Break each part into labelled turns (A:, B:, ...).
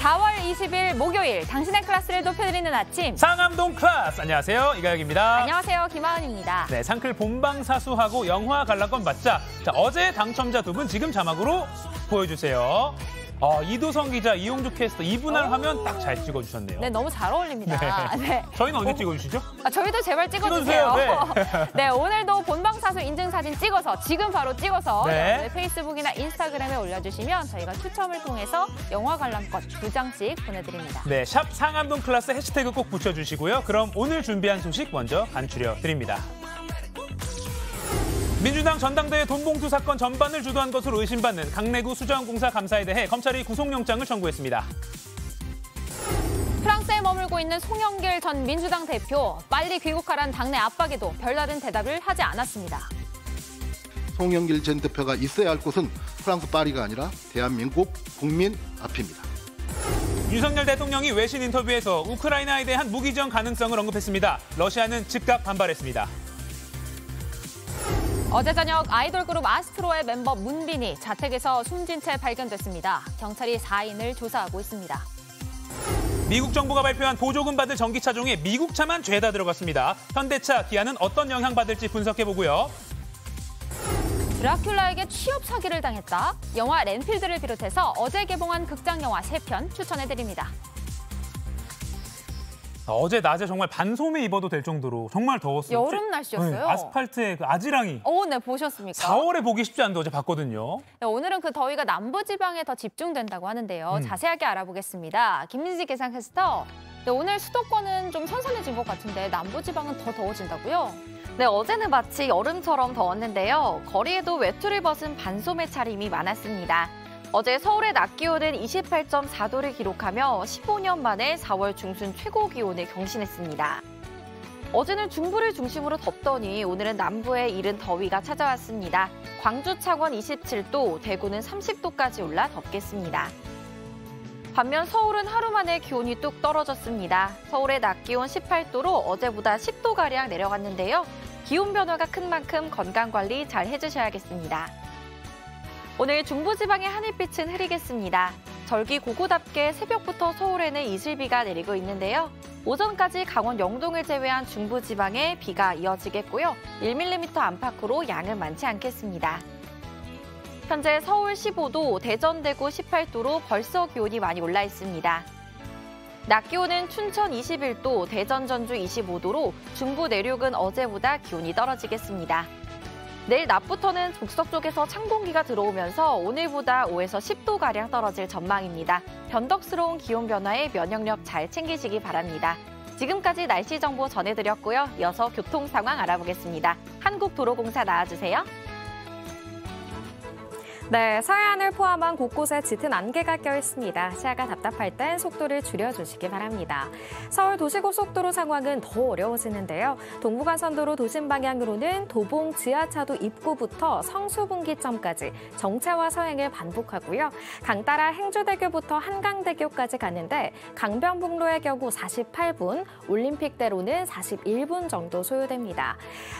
A: 4월 20일 목요일 당신의 클래스를 높여드리는 아침
B: 상암동 클래스. 안녕하세요, 이가혁입니다.
A: 안녕하세요, 김하은입니다.
B: 네, 상클 본방사수하고 영화 관람권 받자. 자, 어제 당첨자 두 분 지금 자막으로 보여주세요. 이도성 기자, 이용주 캐스터 이분할 화면 딱 잘 찍어주셨네요.
A: 네, 너무 잘 어울립니다. 네.
B: 저희는 언제 찍어주시죠?
A: 저희도 제발 찍어주세요.
B: 네.
A: 네, 오늘도 본방사수 인증사진 찍어서 지금 바로 찍어서
B: 네.
A: 페이스북이나 인스타그램에 올려주시면 저희가 추첨을 통해서 영화 관람권 2장씩 보내드립니다.
B: 네, 샵 상암동 클래스 해시태그 꼭 붙여주시고요. 그럼 오늘 준비한 소식 먼저 간추려 드립니다. 민주당 전당대회 돈봉투 사건 전반을 주도한 것으로 의심받는 강내구 수자원공사 감사에 대해 검찰이 구속영장을 청구했습니다.
A: 프랑스에 머물고 있는 송영길 전 민주당 대표, 빨리 귀국하란 당내 압박에도 별다른 대답을 하지 않았습니다.
C: 송영길 전 대표가 있어야 할 곳은 프랑스 파리가 아니라 대한민국 국민 앞입니다.
B: 윤석열 대통령이 외신 인터뷰에서 우크라이나에 대한 무기 지원 가능성을 언급했습니다. 러시아는 즉각 반발했습니다.
A: 어제 저녁 아이돌 그룹 아스트로의 멤버 문빈이 자택에서 숨진 채 발견됐습니다. 경찰이 사인을 조사하고 있습니다.
B: 미국 정부가 발표한 보조금 받을 전기차 중에 미국차만 죄다 들어갔습니다. 현대차, 기아는 어떤 영향 받을지 분석해보고요.
A: 드라큘라에게 취업 사기를 당했다. 영화 렌필드를 비롯해서 어제 개봉한 극장 영화 3편 추천해드립니다.
B: 어제 낮에 정말 반소매 입어도 될 정도로 정말 더웠어요.
A: 여름 날씨였어요.
B: 네, 아스팔트에 그 아지랑이.
A: 네, 보셨습니까?
B: 4월에 보기 쉽지 않은데 어제 봤거든요.
A: 네, 오늘은 그 더위가 남부지방에 더 집중된다고 하는데요. 자세하게 알아보겠습니다. 김민지 기상캐스터. 네, 오늘 수도권은 좀 선선해진 것 같은데 남부지방은 더 더워진다고요?
D: 네, 어제는 마치 여름처럼 더웠는데요. 거리에도 외투를 벗은 반소매 차림이 많았습니다. 어제 서울의 낮 기온은 28.4도를 기록하며 15년 만에 4월 중순 최고 기온을 경신했습니다. 어제는 중부를 중심으로 덥더니 오늘은 남부에 이른 더위가 찾아왔습니다. 광주, 창원 27도, 대구는 30도까지 올라 덥겠습니다. 반면 서울은 하루 만에 기온이 뚝 떨어졌습니다. 서울의 낮 기온 18도로 어제보다 10도가량 내려갔는데요. 기온 변화가 큰 만큼 건강관리 잘 해주셔야겠습니다. 오늘 중부지방의 하늘빛은 흐리겠습니다. 절기고고답게 새벽부터 서울에는 이슬비가 내리고 있는데요. 오전까지 강원 영동을 제외한 중부지방에 비가 이어지겠고요. 1mm 안팎으로 양은 많지 않겠습니다. 현재 서울 15도, 대전, 대구 18도로 벌써 기온이 많이 올라 있습니다. 낮 기온은 춘천 21도, 대전, 전주 25도로 중부 내륙은 어제보다 기온이 떨어지겠습니다. 내일 낮부터는 북서 쪽에서 찬 공기가 들어오면서 오늘보다 5에서 10도가량 떨어질 전망입니다. 변덕스러운 기온 변화에 면역력 잘 챙기시기 바랍니다. 지금까지 날씨 정보 전해드렸고요. 이어서 교통 상황 알아보겠습니다. 한국도로공사 나와주세요.
E: 네, 서해안을 포함한 곳곳에 짙은 안개가 껴있습니다. 시야가 답답할 땐 속도를 줄여주시기 바랍니다. 서울 도시고속도로 상황은 더 어려워지는데요. 동부간선도로 도심 방향으로는 도봉 지하차도 입구부터 성수분기점까지 정체와 서행을 반복하고요. 강따라 행주대교부터 한강대교까지 가는데 강변북로의 경우 48분, 올림픽대로는 41분 정도 소요됩니다.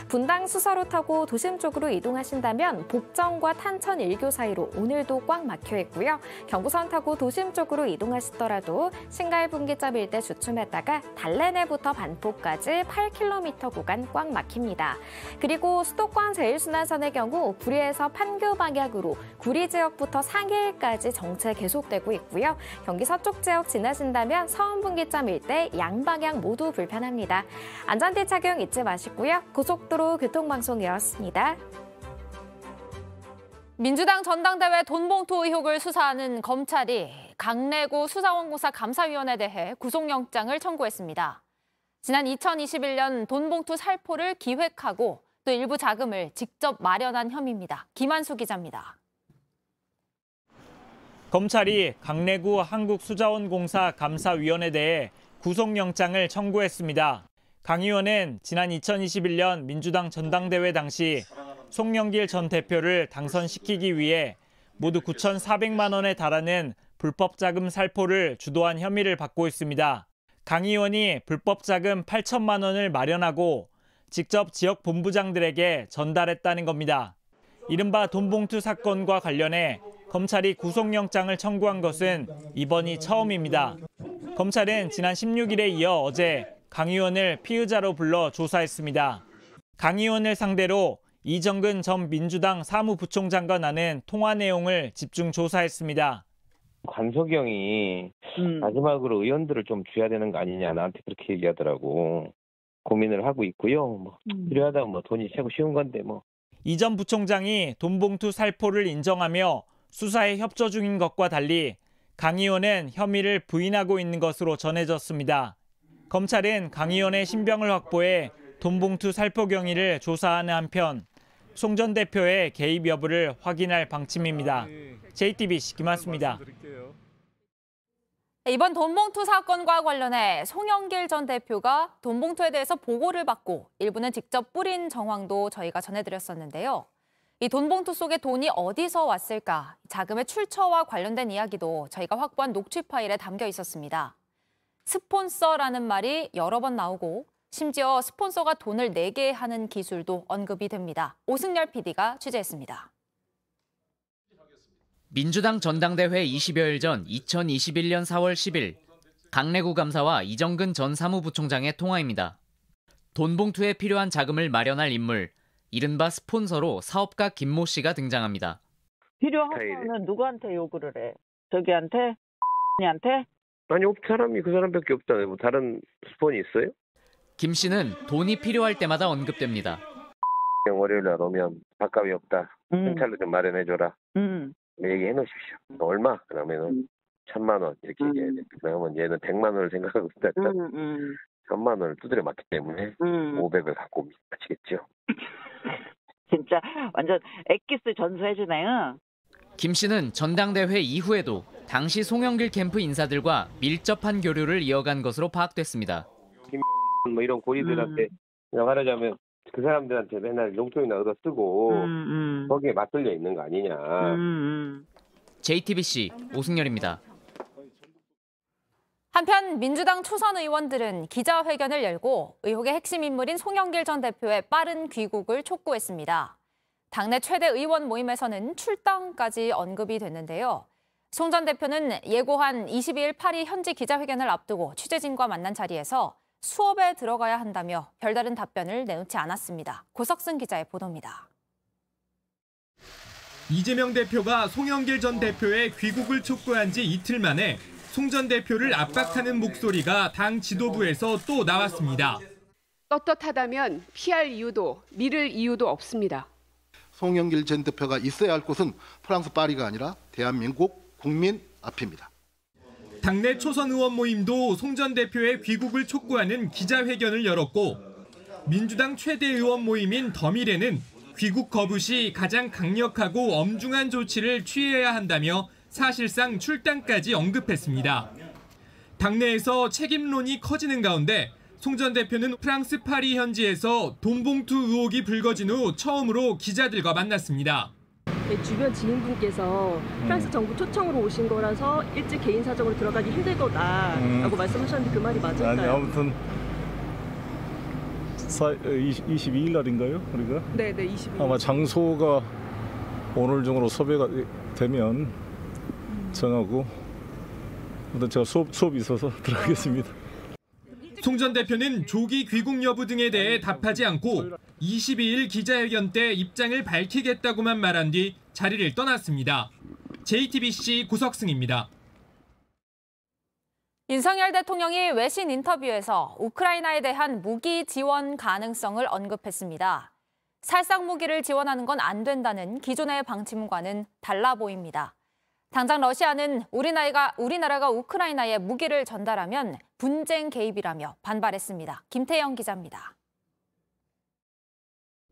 E: 분당 수서로 타고 도심 쪽으로 이동하신다면 복정과 탄천 1교 사이로 오늘도 꽉 막혀 있고요. 경부선 타고 도심 쪽으로 이동하시더라도 신갈분기점 일대 주춤했다가 달래내부터 반포까지 8km 구간 꽉 막힙니다. 그리고 수도권 제일순환선의 경우 구리에서 판교 방향으로 구리 지역부터 상일까지 정체 계속되고 있고요. 경기 서쪽 지역 지나신다면 서운분기점 일대 양방향 모두 불편합니다. 안전띠 착용 잊지 마시고요. 고속도로 교통방송이었습니다.
A: 민주당 전당대회 돈봉투 의혹을 수사하는 검찰이 강내구 수자원공사 감사위원에 대해 구속영장을 청구했습니다. 지난 2021년 돈봉투 살포를 기획하고 또 일부 자금을 직접 마련한 혐의입니다. 김한수 기자입니다.
F: 검찰이 강내구 한국수자원공사 감사위원에 대해 구속영장을 청구했습니다. 강 의원은 지난 2021년 민주당 전당대회 당시 송영길 전 대표를 당선시키기 위해 모두 9,400만 원에 달하는 불법 자금 살포를 주도한 혐의를 받고 있습니다. 강 의원이 불법 자금 8천만 원을 마련하고 직접 지역 본부장들에게 전달했다는 겁니다. 이른바 돈봉투 사건과 관련해 검찰이 구속영장을 청구한 것은 이번이 처음입니다. 검찰은 지난 16일에 이어 어제 강 의원을 피의자로 불러 조사했습니다. 강 의원을 상대로 이정근 전 민주당 사무부총장과 나눈 통화 내용을 집중 조사했습니다.
G: 관석영이 마지막으로 의원들을 좀 줘야 되는 거 아니냐, 나한테 그렇게 얘기하더라고. 고민을 하고 있고요. 필요하다면 돈이 최고 쉬운 건데 뭐.
F: 이 전 부총장이 돈봉투 살포를 인정하며 수사에 협조 중인 것과 달리 강 의원은 혐의를 부인하고 있는 것으로 전해졌습니다. 검찰은 강 의원의 신병을 확보해 돈봉투 살포 경위를 조사하는 한편 송 전 대표의 개입 여부를 확인할 방침입니다. JTBC 김한수입니다.
A: 이번 돈봉투 사건과 관련해 송영길 전 대표가 돈봉투에 대해서 보고를 받고 일부는 직접 뿌린 정황도 저희가 전해드렸었는데요. 이 돈봉투 속에 돈이 어디서 왔을까? 자금의 출처와 관련된 이야기도 저희가 확보한 녹취 파일에 담겨 있었습니다. 스폰서라는 말이 여러 번 나오고 심지어 스폰서가 돈을 내게 하는 기술도 언급이 됩니다. 오승열 PD가 취재했습니다.
H: 민주당 전당대회 20여일 전 2021년 4월 10일 강내구 감사와 이정근 전 사무부총장의 통화입니다. 돈봉투에 필요한 자금을 마련할 인물, 이른바 스폰서로 사업가 김모 씨가 등장합니다.
I: 필요하면은 누구한테 요구를 해? 저기한테? 한테?
G: 아니, 사람이 그 사람밖에 없잖아요. 뭐 다른 스폰이 있어요?
H: 김 씨는 돈이 필요할 때마다 언급됩니다.
G: 월요일날 오면 밥값이 없다. 현찰로 좀 마련해줘라. 얘기해 놓으십시오. 얼마? 그러면은 1,000만 원 이렇게 얘기해야 돼. 그러면 얘는 100만 원을 생각하고 있다. 1,000만 원을 두드려 맞기 때문에 500을 갖고 옵니다. 아시겠죠?
I: 진짜 완전 엑기스 전수해주네요.
H: 김 씨는 전당대회 이후에도 당시 송영길 캠프 인사들과 밀접한 교류를 이어간 것으로 파악됐습니다.
G: 뭐 이런 고리들한테 그냥 말하자면 그 사람들한테 맨날 용돈이나 얻어 쓰고 거기에 맞들려 있는 거 아니냐.
H: JTBC 오승열입니다.
A: 한편 민주당 초선 의원들은 기자회견을 열고 의혹의 핵심 인물인 송영길 전 대표의 빠른 귀국을 촉구했습니다. 당내 최대 의원 모임에서는 출당까지 언급이 됐는데요. 송 전 대표는 예고한 22일 파리 현지 기자회견을 앞두고 취재진과 만난 자리에서 수업에 들어가야 한다며 별다른 답변을 내놓지 않았습니다. 고석승 기자의 보도입니다.
J: 이재명 대표가 송영길 전 대표의 귀국을 촉구한 지 이틀 만에 송 전 대표를 압박하는 목소리가 당 지도부에서 또 나왔습니다.
K: 떳떳하다면 피할 이유도 미룰 이유도 없습니다.
C: 송영길 전 대표가 있어야 할 곳은 프랑스 파리가 아니라 대한민국 국민 앞입니다.
J: 당내 초선 의원 모임도 송 전 대표의 귀국을 촉구하는 기자회견을 열었고 민주당 최대 의원 모임인 더미래는 귀국 거부 시 가장 강력하고 엄중한 조치를 취해야 한다며 사실상 출당까지 언급했습니다. 당내에서 책임론이 커지는 가운데 송 전 대표는 프랑스 파리 현지에서 돈봉투 의혹이 불거진 후 처음으로 기자들과 만났습니다.
L: 주변 지인분께서 프랑스 정부 초청으로 오신 거라서 일찍 개인 사정으로 들어가기 힘들 거다라고 말씀하셨는데 그 말이 맞을까요?
M: 아니, 아무튼 22일 날인가요? 우리가?
L: 네, 22일.
M: 아마 장소가 오늘 중으로 섭외가 되면 정하고 제가 수업이 있어서 들어가겠습니다.
J: 송 전 대표는 조기 귀국 여부 등에 대해 답하지 않고 22일 기자회견 때 입장을 밝히겠다고만 말한 뒤 자리를 떠났습니다. JTBC 고석승입니다.
A: 윤석열 대통령이 외신 인터뷰에서 우크라이나에 대한 무기 지원 가능성을 언급했습니다. 살상 무기를 지원하는 건 안 된다는 기존의 방침과는 달라 보입니다. 당장 러시아는 우리나라가 우크라이나에 무기를 전달하면 분쟁 개입이라며 반발했습니다. 김태영 기자입니다.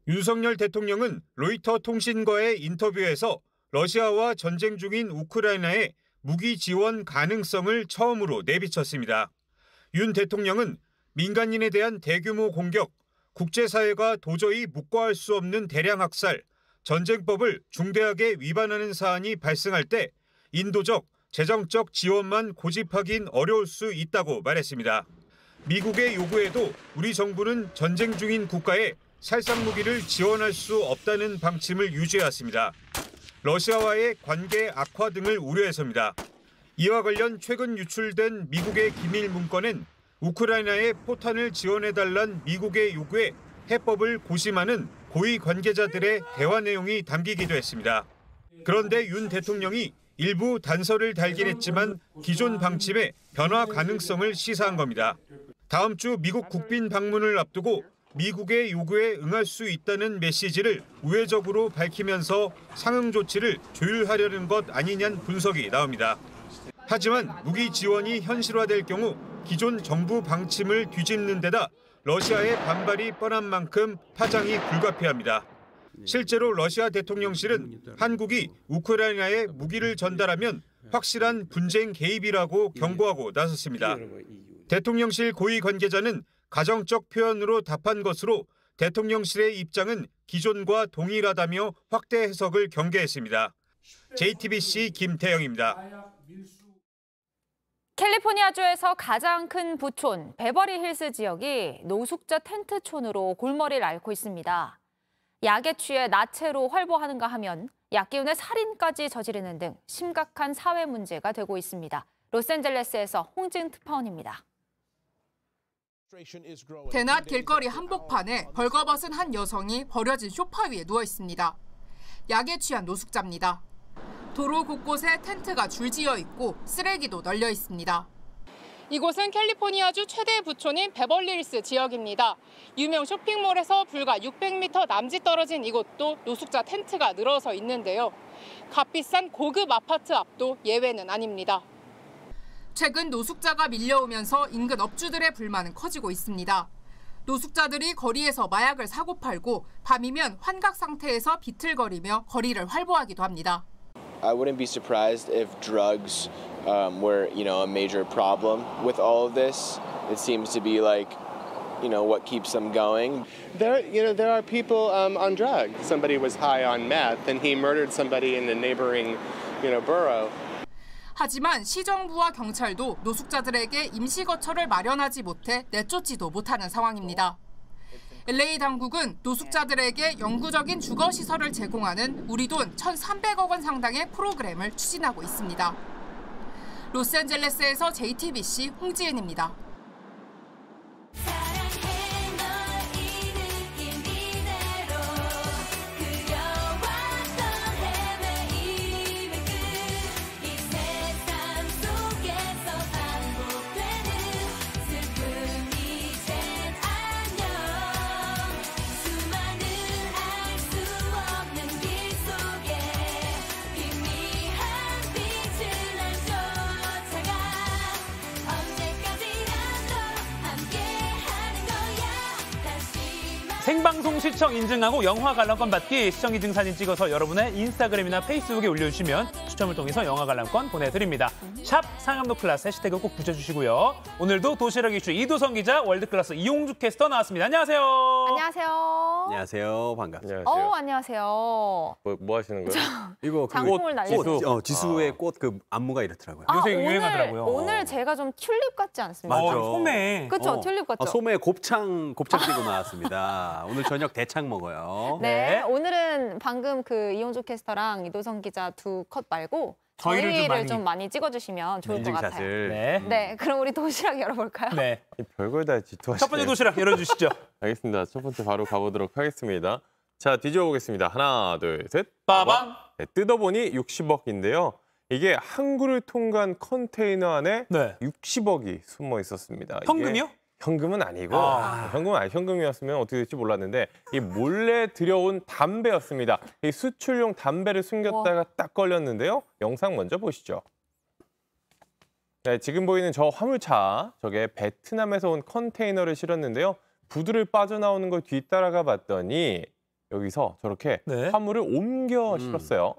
N: 윤석열 대통령은 로이터 통신과의 인터뷰에서 러시아와 전쟁 중인 우크라이나에 무기 지원 가능성을 처음으로 내비쳤습니다. 윤 대통령은 민간인에 대한 대규모 공격, 국제사회가 도저히 묵과할 수 없는 대량 학살, 전쟁법을 중대하게 위반하는 사안이 발생할 때 인도적, 재정적 지원만 고집하긴 어려울 수 있다고 말했습니다. 미국의 요구에도 우리 정부는 전쟁 중인 국가에 살상 무기를 지원할 수 없다는 방침을 유지해왔습니다. 러시아와의 관계 악화 등을 우려해서입니다. 이와 관련 최근 유출된 미국의 기밀 문건엔 우크라이나에 포탄을 지원해달란 미국의 요구에 해법을 고심하는 고위 관계자들의 대화 내용이 담기기도 했습니다. 그런데 윤 대통령이 일부 단서를 달긴 했지만 기존 방침의 변화 가능성을 시사한 겁니다. 다음 주 미국 국빈 방문을 앞두고 미국의 요구에 응할 수 있다는 메시지를 우회적으로 밝히면서 상응 조치를 조율하려는 것 아니냐는 분석이 나옵니다. 하지만 무기 지원이 현실화될 경우 기존 정부 방침을 뒤집는 데다 러시아의 반발이 뻔한 만큼 파장이 불가피합니다. 실제로 러시아 대통령실은 한국이 우크라이나에 무기를 전달하면 확실한 분쟁 개입이라고 경고하고 나섰습니다. 대통령실 고위 관계자는 가정적 표현으로 답한 것으로 대통령실의 입장은 기존과 동일하다며 확대 해석을 경계했습니다. JTBC 김태영입니다.
A: 캘리포니아주에서 가장 큰 부촌 베버리힐스 지역이 노숙자 텐트촌으로 골머리를 앓고 있습니다. 약에 취해 나체로 활보하는가 하면 약 기운에 살인까지 저지르는 등 심각한 사회 문제가 되고 있습니다. 로스앤젤레스에서 홍지은 특파원입니다.
O: 대낮 길거리 한복판에 벌거벗은 한 여성이 버려진 소파 위에 누워 있습니다. 약에 취한 노숙자입니다. 도로 곳곳에 텐트가 줄지어 있고 쓰레기도 널려 있습니다.
P: 이곳은 캘리포니아주 최대 부촌인 베벌리힐스 지역입니다. 유명 쇼핑몰에서 불과 600m 남짓 떨어진 이곳도 노숙자 텐트가 늘어서 있는데요. 값비싼 고급 아파트 앞도 예외는 아닙니다.
O: 최근 노숙자가 밀려오면서 인근 업주들의 불만은 커지고 있습니다. 노숙자들이 거리에서 마약을 사고 팔고 밤이면 환각 상태에서 비틀거리며 거리를 활보하기도 합니다.
Q: I wouldn't be surprised if drugs were, a major problem with all of this. It seems to be like, what keeps them going.
R: There are people on drugs. Somebody was high on meth and he murdered somebody in the neighboring, borough.
O: 하지만 시정부와 경찰도 노숙자들에게 임시거처를 마련하지 못해 내쫓지도 못하는 상황입니다. LA 당국은 노숙자들에게 영구적인 주거시설을 제공하는 우리 돈 1,300억 원 상당의 프로그램을 추진하고 있습니다. 로스앤젤레스에서 JTBC 홍지은입니다.
B: 생방송 시청 인증하고 영화 관람권 받기 시청인증 사진 찍어서 여러분의 인스타그램이나 페이스북에 올려주시면 추첨을 통해서 영화 관람권 보내드립니다. 샵 상암도 클래스 해시태그 꼭 붙여주시고요. 오늘도 도시락 이슈 이도성 기자, 월드클래스 이용주 캐스터 나왔습니다. 안녕하세요.
A: 안녕하세요.
S: 안녕하세요. 반갑습니다.
A: 안녕하세요.
S: 뭐 하시는 거예요? 이거
A: 장풍을 날리고
S: 지수의 꽃 그 안무가 이렇더라고요.
B: 요새 유행하더라고요.
A: 오늘 제가 좀 튤립 같지 않습니까?
S: 맞아.
B: 소매.
A: 그렇죠, 튤립 같죠.
S: 소매에 곱창 끼고 나왔습니다. 오늘 저녁 대창 먹어요.
A: 네, 오늘은 방금 그 이용주 캐스터랑 이도성 기자 두 컷 말고 저희를 좀 많이 찍어주시면 좋을 것 같아요. 네, 그럼 우리 도시락 열어볼까요?
B: 네.
T: 별걸 다 질투하시네요.
B: 첫 번째 도시락 열어주시죠.
T: 알겠습니다. 첫 번째 바로 가보도록 하겠습니다. 자, 뒤집어 보겠습니다. 하나, 둘, 셋.
B: 빠밤.
T: 네, 뜯어보니 60억인데요. 이게 항구를 통과한 컨테이너 안에 60억이 숨어 있었습니다.
B: 현금이요?
T: 현금은 아니고 현금이었으면 어떻게 될지 몰랐는데 이 몰래 들여온 담배였습니다. 이 수출용 담배를 숨겼다가 딱 걸렸는데요. 영상 먼저 보시죠. 네, 지금 보이는 저 화물차, 저게 베트남에서 온 컨테이너를 실었는데요. 부두를 빠져나오는 걸 뒤따라가 봤더니 여기서 저렇게 화물을 옮겨 실었어요.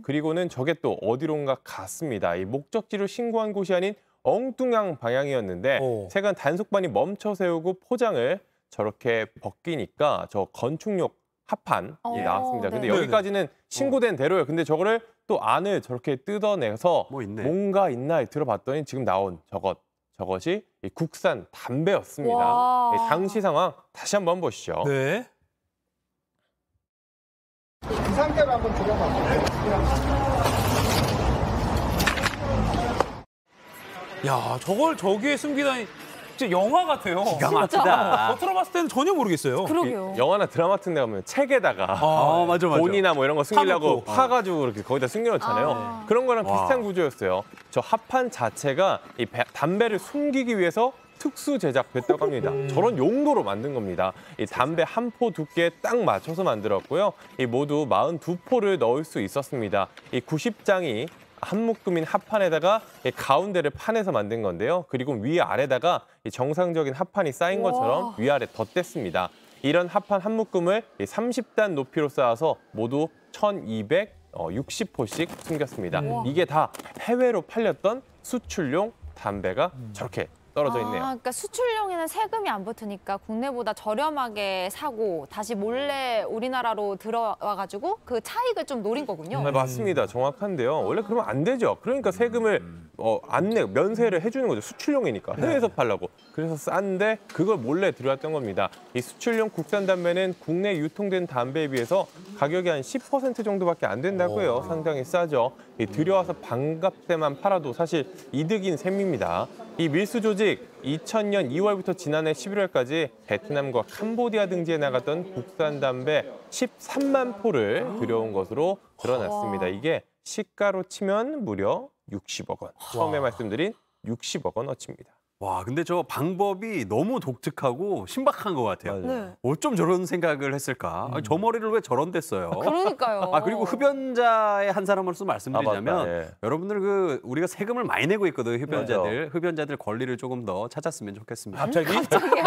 T: 그리고는 저게 또 어디론가 갔습니다. 이 목적지로 신고한 곳이 아닌 엉뚱한 방향이었는데 세관 단속반이 멈춰 세우고 포장을 저렇게 벗기니까 저 건축용 합판이 나왔습니다. 근데 여기까지는 신고된 대로예요. 근데 저거를 또 안을 저렇게 뜯어내서 뭔가 있나 들어봤더니 지금 나온 저것이 이 국산 담배였습니다. 당시 상황 다시 한번 보시죠.
B: 네.
C: 상태로 한번 들어봤어요.
B: 야, 저걸 저기에 숨기다니 진짜 영화 같아요.
S: 기가 막히다.
B: 겉으로 봤을 때는 전혀 모르겠어요.
A: 그러게요.
T: 영화나 드라마 같은 데 가면 책에다가
S: 맞아.
T: 돈이나 뭐 이런 거 숨기려고
B: 파놓고.
T: 파가지고 이렇게 거기다 숨겨놓잖아요. 그런 거랑 비슷한 구조였어요. 저 합판 자체가 이 담배를 숨기기 위해서 특수 제작됐다고 합니다. 저런 용도로 만든 겁니다. 이 담배 한 포 두께에 딱 맞춰서 만들었고요. 이 모두 42포를 넣을 수 있었습니다. 이 90장이 한 묶음인 합판에다가 이 가운데를 판에서 만든 건데요. 그리고 위아래다가 이 정상적인 합판이 쌓인 것처럼 위아래 덧댔습니다. 이런 합판 한 묶음을 30단 높이로 쌓아서 모두 1260포씩 숨겼습니다. 이게 다 해외로 팔렸던 수출용 담배가 저렇게 떨어져 있네요.
A: 그러니까 수출용에는 세금이 안 붙으니까 국내보다 저렴하게 사고 다시 몰래 우리나라로 들어와가지고 그 차익을 좀 노린 거군요.
T: 네, 맞습니다. 정확한데요. 원래 그러면 안 되죠. 그러니까 세금을 안 내고 면세를 해주는 거죠. 수출용이니까. 해외에서 팔라고. 그래서 싼데 그걸 몰래 들여왔던 겁니다. 이 수출용 국산 담배는 국내 유통된 담배에 비해서 가격이 한 10% 정도밖에 안 된다고 해요. 상당히 싸죠. 들여와서 반값에만 팔아도 사실 이득인 셈입니다. 이 밀수 조직 2000년 2월부터 지난해 11월까지 베트남과 캄보디아 등지에 나갔던 국산 담배 13만 포를 들여온 것으로 드러났습니다. 이게 시가로 치면 무려 60억 원. 처음에 말씀드린 60억 원어치입니다.
S: 와, 근데 저 방법이 너무 독특하고 신박한 것 같아요.
A: 네.
S: 어쩜 저런 생각을 했을까? 아니, 저 머리를 왜 저런 데 써요?
A: 그러니까요.
S: 그리고 흡연자의 한 사람으로서 말씀드리자면
T: 맞다, 예.
S: 여러분들 우리가 세금을 많이 내고 있거든요. 흡연자들 권리를 조금 더 찾았으면 좋겠습니다.
T: 갑자기?
S: 갑자기.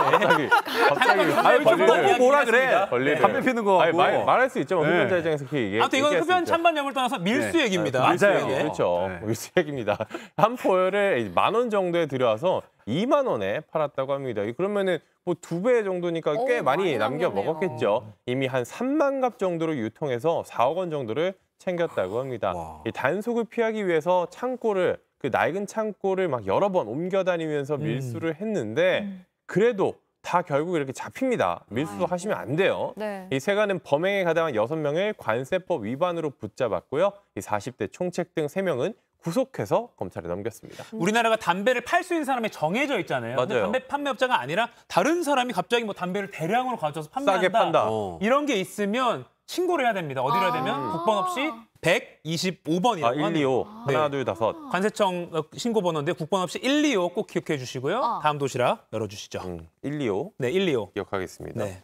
S: 너무 뭐라 그래?
T: 권리를.
S: 담배 피는 거 하고.
T: 말할 수 있죠. 흡연자 입장에서 그렇게 얘기해.
B: 아무튼 이건 흡연 찬반염을 떠나서 밀수 얘기입니다.
S: 맞아요.
T: 그렇죠. 밀수 얘기입니다. 한 포를 10,000원 정도에 들여와서 2만 원에 팔았다고 합니다. 그러면은 뭐 2배 정도니까 꽤 많이 남겨 먹었겠죠. 이미 한 3만 갑 정도로 유통해서 4억 원 정도를 챙겼다고 합니다. 이 단속을 피하기 위해서 창고를 그 낡은 창고를 막 여러 번 옮겨 다니면서 밀수를 했는데 그래도 다 결국 이렇게 잡힙니다. 밀수 하시면 안 돼요.
A: 네.
T: 이 세관은 범행에 가담한 6명을 관세법 위반으로 붙잡았고요. 이 40대 총책 등 3명은 구속해서 검찰에 넘겼습니다.
B: 우리나라가 담배를 팔 수 있는 사람이 정해져 있잖아요. 근데
T: 맞아요.
B: 담배 판매업자가 아니라 다른 사람이 갑자기 뭐 담배를 대량으로 가져와서 판매한다.
T: 싸게 판다.
B: 이런 게 있으면 신고를 해야 됩니다. 어디로 해야 되면 국번 없이 125번이라고
T: 125. 하나, 둘, 다섯.
B: 관세청 신고 번호인데 국번 없이 125 꼭 기억해 주시고요. 다음 도시락 열어주시죠.
T: 125.
B: 네, 125.
T: 기억하겠습니다.
B: 네.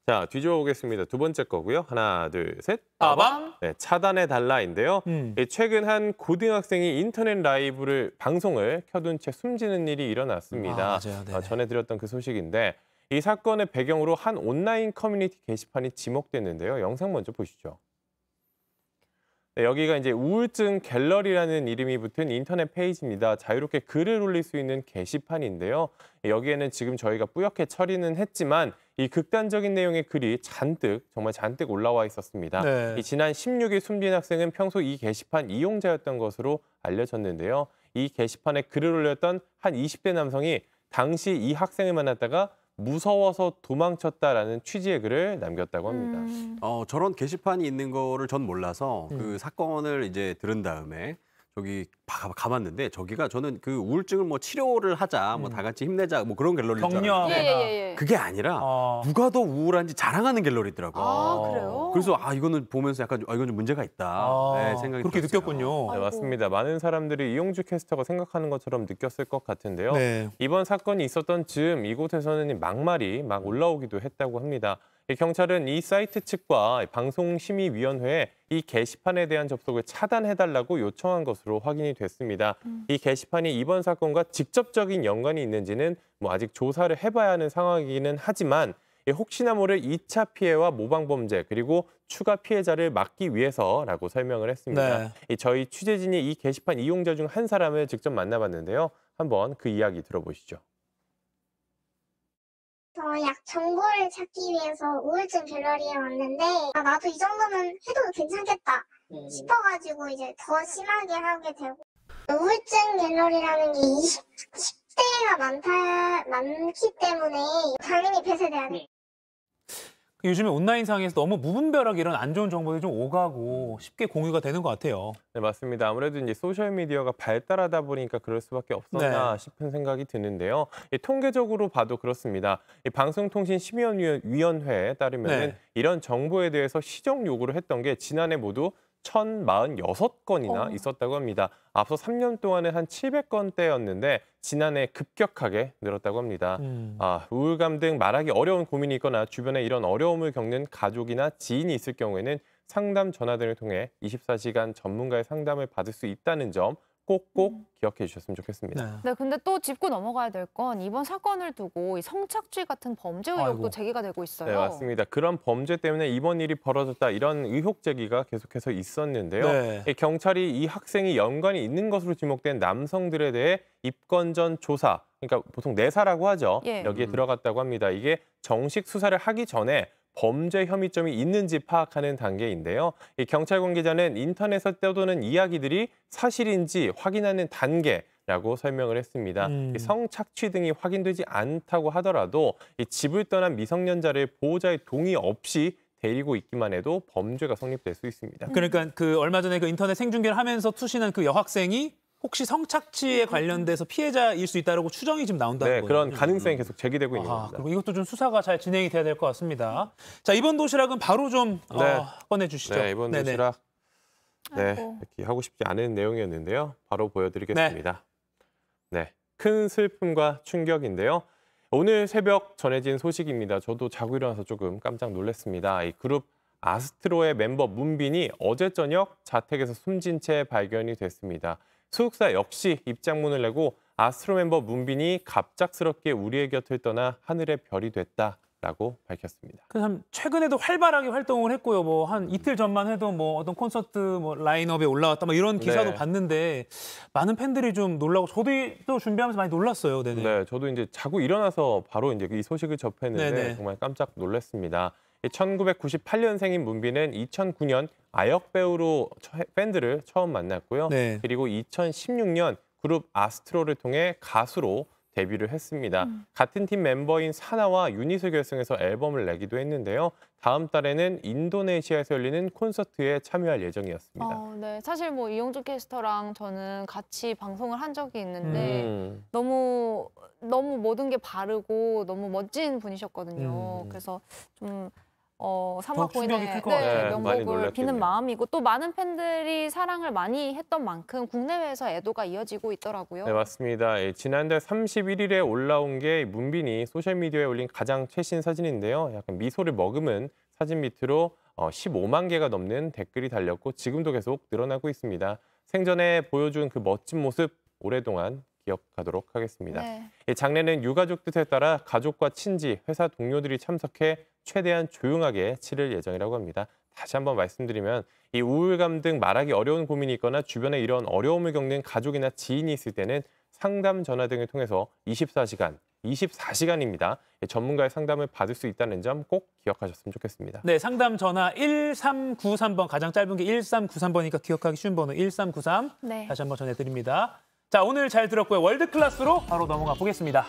T: 자, 뒤집어 보겠습니다. 두 번째 거고요. 하나, 둘, 셋.
B: 빠밤.
T: 네, 차단해달라인데요. 최근 한 고등학생이 인터넷 라이브를 방송을 켜둔 채 숨지는 일이 일어났습니다.
B: 맞아요.
T: 전해드렸던 그 소식인데 이 사건의 배경으로 한 온라인 커뮤니티 게시판이 지목됐는데요. 영상 먼저 보시죠. 네, 여기가 이제 우울증 갤러리라는 이름이 붙은 인터넷 페이지입니다. 자유롭게 글을 올릴 수 있는 게시판인데요. 여기에는 지금 저희가 뿌옇게 처리는 했지만 이 극단적인 내용의 글이 정말 잔뜩 올라와 있었습니다.
B: 네.
T: 이 지난 16일 숨진 학생은 평소 이 게시판 이용자였던 것으로 알려졌는데요. 이 게시판에 글을 올렸던 한 20대 남성이 당시 이 학생을 만났다가 무서워서 도망쳤다라는 취지의 글을 남겼다고 합니다.
S: 저런 게시판이 있는 거를 전 몰라서 그 사건을 이제 들은 다음에 저기 가봤는데 저기가 저는 그 우울증을 뭐 치료를 하자, 뭐 다 같이 힘내자, 뭐 그런 갤러리인 줄 알았는데 그게 아니라 누가 더 우울한지 자랑하는 갤러리더라고요.
A: 그래요?
S: 그래서 이거는 보면서 약간 이건 좀 문제가 있다 네, 생각이
B: 그렇게
S: 들었어요.
B: 느꼈군요.
T: 네, 맞습니다. 많은 사람들이 이용주 캐스터가 생각하는 것처럼 느꼈을 것 같은데요.
B: 네.
T: 이번 사건이 있었던 즈음 이곳에서는 막말이 막 올라오기도 했다고 합니다. 경찰은 이 사이트 측과 방송심의위원회에 이 게시판에 대한 접속을 차단해달라고 요청한 것으로 확인이 됐습니다. 이 게시판이 이번 사건과 직접적인 연관이 있는지는 뭐 아직 조사를 해봐야 하는 상황이기는 하지만 혹시나 모를 2차 피해와 모방범죄 그리고 추가 피해자를 막기 위해서라고 설명을 했습니다. 저희 취재진이 이 게시판 이용자 중 한 사람을 직접 만나봤는데요. 한번 그 이야기 들어보시죠.
U: 약 정보를 찾기 위해서 우울증 갤러리에 왔는데 나도 이 정도면 해도 괜찮겠다 싶어가지고 이제 더 심하게 하게 되고 우울증 갤러리라는 게 10대가 많기 때문에 당연히 폐쇄돼야 돼.
B: 요즘에 온라인상에서 너무 무분별하게 이런 안 좋은 정보들이 좀 오가고 쉽게 공유가 되는 것 같아요.
T: 네, 맞습니다. 아무래도 이제 소셜미디어가 발달하다 보니까 그럴 수밖에 없었나 싶은 생각이 드는데요. 통계적으로 봐도 그렇습니다. 방송통신심의위원회에 따르면 이런 정보에 대해서 시정 요구를 했던 게 지난해 모두 1,046건이나 있었다고 합니다. 앞서 3년 동안에 한 700건대였는데 지난해 급격하게 늘었다고 합니다. 우울감 등 말하기 어려운 고민이 있거나 주변에 이런 어려움을 겪는 가족이나 지인이 있을 경우에는 상담 전화 등을 통해 24시간 전문가의 상담을 받을 수 있다는 점 꼭꼭 기억해 주셨으면 좋겠습니다.
A: 네, 근데 또 짚고 넘어가야 될 건 이번 사건을 두고 이 성착취 같은 범죄 의혹도 제기가 되고 있어요.
T: 네, 맞습니다. 그런 범죄 때문에 이번 일이 벌어졌다 이런 의혹 제기가 계속해서 있었는데요. 경찰이 이 학생이 연관이 있는 것으로 지목된 남성들에 대해 입건 전 조사, 그러니까 보통 내사라고 하죠. 여기에 들어갔다고 합니다. 이게 정식 수사를 하기 전에 범죄 혐의점이 있는지 파악하는 단계인데요. 이 경찰 관계자는 인터넷에 떠도는 이야기들이 사실인지 확인하는 단계라고 설명을 했습니다. 성착취 등이 확인되지 않다고 하더라도 이 집을 떠난 미성년자를 보호자의 동의 없이 데리고 있기만 해도 범죄가 성립될 수 있습니다.
B: 그러니까 그 얼마 전에 그 인터넷 생중계를 하면서 투신한 그 여학생이 혹시 성착취에 관련돼서 피해자일 수 있다고 추정이 지금 나온다는 거예요.
T: 그런 가능성이 계속 제기되고 있는 겁니다.
B: 그리고 이것도 좀 수사가 잘 진행이 돼야 될 것 같습니다. 자, 이번 도시락은 바로 좀 꺼내주시죠.
T: 네, 이번 도시락 이렇게 하고 싶지 않은 내용이었는데요. 바로 보여드리겠습니다. 큰 슬픔과 충격인데요. 오늘 새벽 전해진 소식입니다. 저도 자고 일어나서 조금 깜짝 놀랐습니다. 이 그룹 아스트로의 멤버 문빈이 어제 저녁 자택에서 숨진 채 발견이 됐습니다. 소속사 역시 입장문을 내고 아스트로 멤버 문빈이 갑작스럽게 우리의 곁을 떠나 하늘의 별이 됐다라고 밝혔습니다.
B: 참 최근에도 활발하게 활동을 했고요. 뭐 한 이틀 전만 해도 뭐 어떤 콘서트 라인업에 올라왔다 뭐 이런 기사도 봤는데 많은 팬들이 좀 놀라고 저도 또 준비하면서 많이 놀랐어요.
T: 네, 저도 이제 자고 일어나서 바로 이제 이 소식을 접했는데 정말 깜짝 놀랐습니다. 1998년생인 문빈은 2009년 아역 배우로 팬들을 처음 만났고요. 그리고 2016년 그룹 아스트로를 통해 가수로 데뷔를 했습니다. 같은 팀 멤버인 사나와 유닛을 결성해서 앨범을 내기도 했는데요. 다음 달에는 인도네시아에서 열리는 콘서트에 참여할 예정이었습니다.
A: 네, 사실 뭐 이용주 캐스터랑 저는 같이 방송을 한 적이 있는데 너무 모든 게 바르고 너무 멋진 분이셨거든요. 그래서 좀 삼각고인의 명복을 비는 마음이고 또 많은 팬들이 사랑을 많이 했던 만큼 국내외에서 애도가 이어지고 있더라고요.
T: 네, 맞습니다. 지난달 31일에 올라온 게 문빈이 소셜미디어에 올린 가장 최신 사진인데요. 약간 미소를 머금은 사진 밑으로 15만 개가 넘는 댓글이 달렸고 지금도 계속 늘어나고 있습니다. 생전에 보여준 그 멋진 모습 오랫동안 기억하도록 하겠습니다. 장례는 유가족 뜻에 따라 가족과 친지, 회사 동료들이 참석해 최대한 조용하게 치를 예정이라고 합니다. 다시 한번 말씀드리면 이 우울감 등 말하기 어려운 고민이 있거나 주변에 이런 어려움을 겪는 가족이나 지인이 있을 때는 상담 전화 등을 통해서 24시간입니다. 전문가의 상담을 받을 수 있다는 점 꼭 기억하셨으면 좋겠습니다.
B: 네, 상담 전화 1393번, 가장 짧은 게 1393번이니까 기억하기 쉬운 번호 1393. 다시 한번 전해드립니다. 자, 오늘 잘 들었고요. 월드클래스로 바로 넘어가 보겠습니다.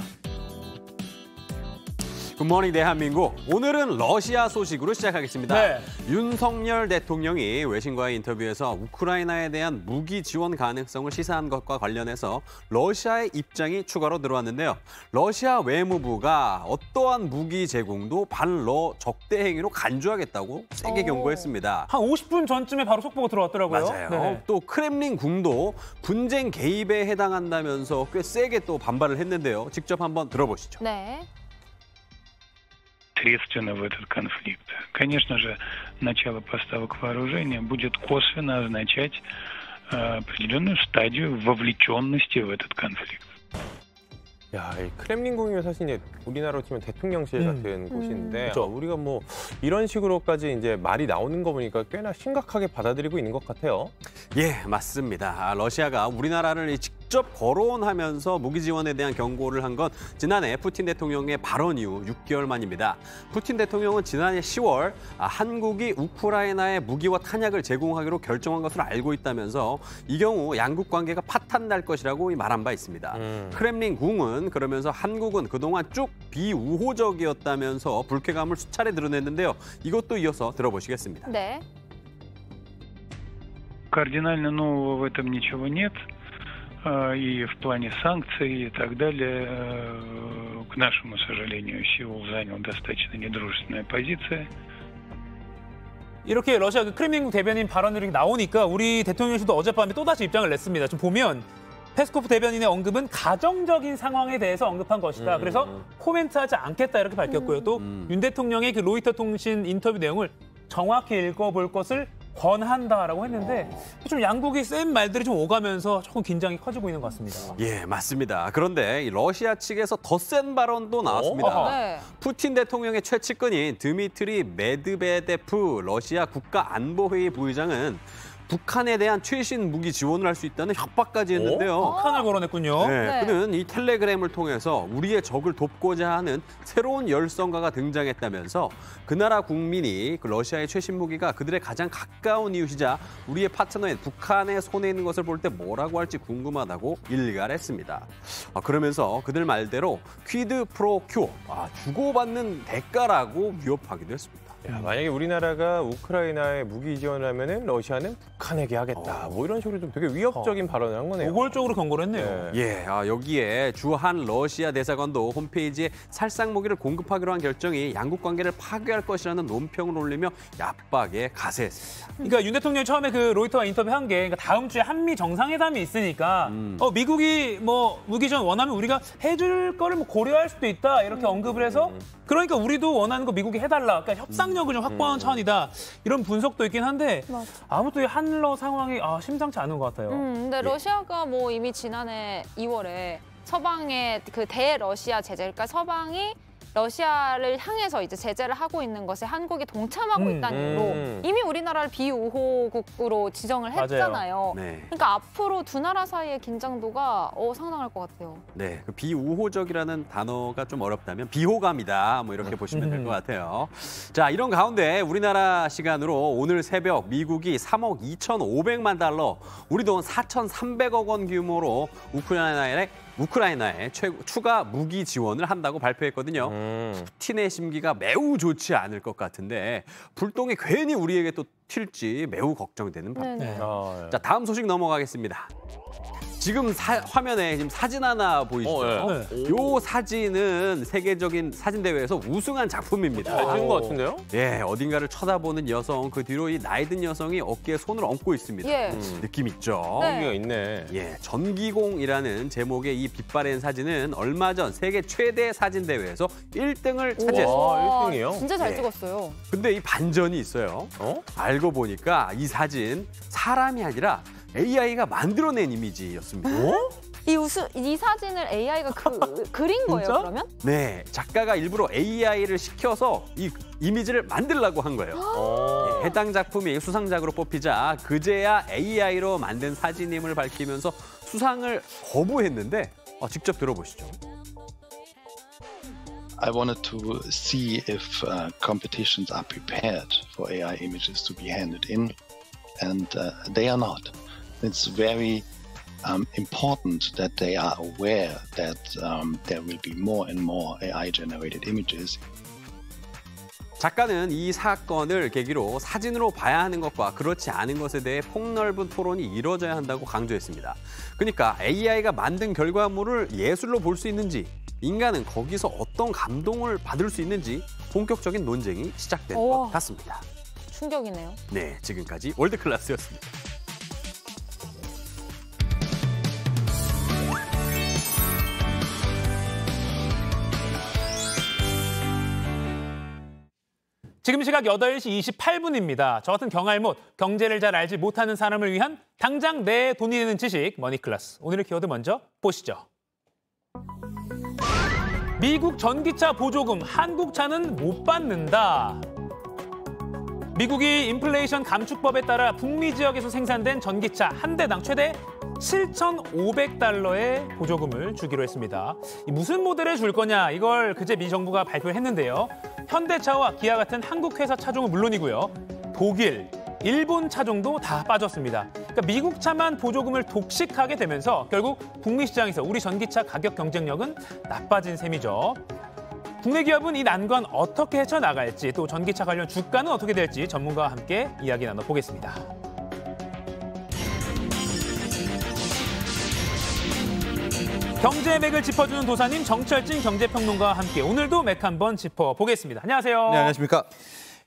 S: 굿모닝 대한민국. 오늘은 러시아 소식으로 시작하겠습니다. 윤석열 대통령이 외신과의 인터뷰에서 우크라이나에 대한 무기 지원 가능성을 시사한 것과 관련해서 러시아의 입장이 추가로 들어왔는데요. 러시아 외무부가 어떠한 무기 제공도 반러 적대 행위로 간주하겠다고 세게 경고했습니다.
B: 한 50분 전쯤에 바로 속보가 들어왔더라고요.
S: 맞아요. 또 크렘린궁도 분쟁 개입에 해당한다면서 꽤 세게 또 반발을 했는데요. 직접 한번 들어보시죠.
D: Ответственно в этот конфликт. Конечно же, начало поставок вооружения будет косвенно означать определенную стадию вовлеченности в этот конфликт.
T: 야, 이 크렘린궁이면 사실 이제 우리나라로 치면 대통령실 같은 곳인데 우리가 뭐 이런 식으로까지 이제 말이 나오는 거 보니까 꽤나 심각하게 받아들이고 있는 것 같아요.
S: 예, 맞습니다. 러시아가 우리나라를 직접 거론하면서 무기 지원에 대한 경고를 한 건 지난해 푸틴 대통령의 발언 이후 6개월 만입니다. 푸틴 대통령은 지난해 10월 한국이 우크라이나에 무기와 탄약을 제공하기로 결정한 것을 알고 있다면서 이 경우 양국 관계가 파탄날 것이라고 말한 바 있습니다. 크렘린궁은 그러면서 한국은 그동안 쭉 비우호적이었다면서 불쾌감을 수차례 드러냈는데요. 이것도 이어서 들어보시겠습니다.
A: 네.
D: Кардинально нового в этом ничего нет. И в плане санкций и так далее, к нашему сожалению, Сеул занял достаточно недружественная позиция.
B: 이렇게 러시아 크렘린궁 대변인 발언들이 나오니까 우리 대통령실도 어젯밤에 또다시 입장을 냈습니다. 좀 보면 페스코프 대변인의 언급은 가정적인 상황에 대해서 언급한 것이다. 그래서 코멘트하지 않겠다 이렇게 밝혔고요. 또 윤 대통령의 그 로이터 통신 인터뷰 내용을 정확히 읽어볼 것을 권한다라고 했는데 좀 양국이 센 말들이 좀 오가면서 조금 긴장이 커지고 있는 것 같습니다.
S: 예, 맞습니다. 그런데 러시아 측에서 더 센 발언도 나왔습니다.
A: 네.
S: 푸틴 대통령의 최측근인 드미트리 메드베데프 러시아 국가안보회의 부의장은 북한에 대한 최신 무기 지원을 할 수 있다는 협박까지 했는데요.
B: 북한을 거론했군요.
S: 네, 그는 이 텔레그램을 통해서 우리의 적을 돕고자 하는 새로운 열성가가 등장했다면서 그 나라 국민이 러시아의 최신 무기가 그들의 가장 가까운 이웃이자 우리의 파트너인 북한의 손에 있는 것을 볼 때 뭐라고 할지 궁금하다고 일갈했습니다. 그러면서 그들 말대로 퀴드 프로 큐, 주고받는 대가라고 위협하기도 했습니다.
T: 야, 만약에 우리나라가 우크라이나에 무기 지원을 하면은 러시아는 북한에게 하겠다. 뭐 이런 식으로 좀 되게 위협적인 발언을 한 거네요.
B: 노골적으로 경고를 했네요.
S: 예, 여기에 주한 러시아 대사관도 홈페이지에 살상 무기를 공급하기로 한 결정이 양국 관계를 파괴할 것이라는 논평을 올리며 압박에 가세했습니다.
B: 그러니까 윤 대통령이 처음에 그 로이터와 인터뷰한 게 그러니까 다음 주에 한미 정상회담이 있으니까 미국이 뭐 무기 지원 원하면 우리가 해줄 거를 뭐 고려할 수도 있다 이렇게 언급을 해서 그러니까 우리도 원하는 거 미국이 해달라. 그러니까 협상력을 좀 확보하는 차원이다. 이런 분석도 있긴 한데 아무튼 한러 상황이 심상치 않은 것 같아요.
A: 근데 러시아가 뭐 이미 지난해 2월에 서방의 그 대러시아 제재, 그러니까 서방이 러시아를 향해서 이제 제재를 하고 있는 것에 한국이 동참하고 있다는 이유로 이미 우리나라를 비우호국으로 지정을 했잖아요.
S: 네.
A: 그러니까 앞으로 두 나라 사이의 긴장도가 상당할 것 같아요.
S: 네, 그 비우호적이라는 단어가 좀 어렵다면 비호감이다. 뭐 이렇게 보시면 될 것 같아요. 자, 이런 가운데 우리나라 시간으로 오늘 새벽 미국이 3억 2,500만 달러, 우리 돈 4,300억 원 규모로 우크라이나에 추가 무기 지원을 한다고 발표했거든요. 푸틴의 심기가 매우 좋지 않을 것 같은데 불똥이 괜히 우리에게 또 튈지 매우 걱정되는 바입니다. 자, 다음 소식 넘어가겠습니다. 지금 화면에 지금 사진 하나 보이시죠? 요 사진은 세계적인 사진 대회에서 우승한 작품입니다.
T: 잘 찍은 것 같은데요?
S: 예, 어딘가를 쳐다보는 여성, 그 뒤로 이 나이 든 여성이 어깨에 손을 얹고 있습니다. 느낌 있죠?
T: 의미가 있네.
S: 예, 전기공이라는 제목의 이 빛바랜 사진은 얼마 전 세계 최대 사진 대회에서 1등을 차지했습니다.
T: 1등이요?
A: 진짜 잘 찍었어요.
S: 근데 이 반전이 있어요. 알고 보니까 이 사진 사람이 아니라 AI가 만들어낸 이미지였습니다.
A: 이 사진을 AI가 그린 거예요, 그러면?
S: 네, 작가가 일부러 AI를 시켜서 이 이미지를 만들려고 한 거예요. 예, 해당 작품이 수상작으로 뽑히자 그제야 AI로 만든 사진임을 밝히면서 수상을 거부했는데 직접 들어보시죠.
E: I wanted to see if competitions are prepared for AI images to be handed in, and they are not. It's very important that they are aware that there will be more and more AI-generated images.
S: 작가는 이 사건을 계기로 사진으로 봐야 하는 것과 그렇지 않은 것에 대해 폭넓은 토론이 이루어져야 한다고 강조했습니다. 그러니까 AI가 만든 결과물을 예술로 볼 수 있는지, 인간은 거기서 어떤 감동을 받을 수 있는지 본격적인 논쟁이 시작된 것 같습니다.
A: 충격이네요.
S: 네, 지금까지 월드클래스였습니다.
B: 지금 시각 8시 28분입니다. 저 같은 경알못, 경제를 잘 알지 못하는 사람을 위한 당장 내 돈이 되는 지식 머니클래스. 오늘의 키워드 먼저 보시죠. 미국 전기차 보조금 한국차는 못 받는다. 미국이 인플레이션 감축법에 따라 북미 지역에서 생산된 전기차 한 대당 최대 7,500달러의 보조금을 주기로 했습니다. 무슨 모델을 줄 거냐 이걸 그제 미 정부가 발표했는데요. 현대차와 기아 같은 한국 회사 차종은 물론이고요. 독일, 일본 차종도 다 빠졌습니다. 그러니까 미국 차만 보조금을 독식하게 되면서 결국 북미 시장에서 우리 전기차 가격 경쟁력은 나빠진 셈이죠. 국내 기업은 이 난관 어떻게 헤쳐나갈지 또 전기차 관련 주가는 어떻게 될지 전문가와 함께 이야기 나눠보겠습니다. 경제의 맥을 짚어주는 도사님 정철진 경제평론가와 함께 오늘도 맥 한번 짚어보겠습니다. 안녕하세요.
F: 네, 안녕하십니까.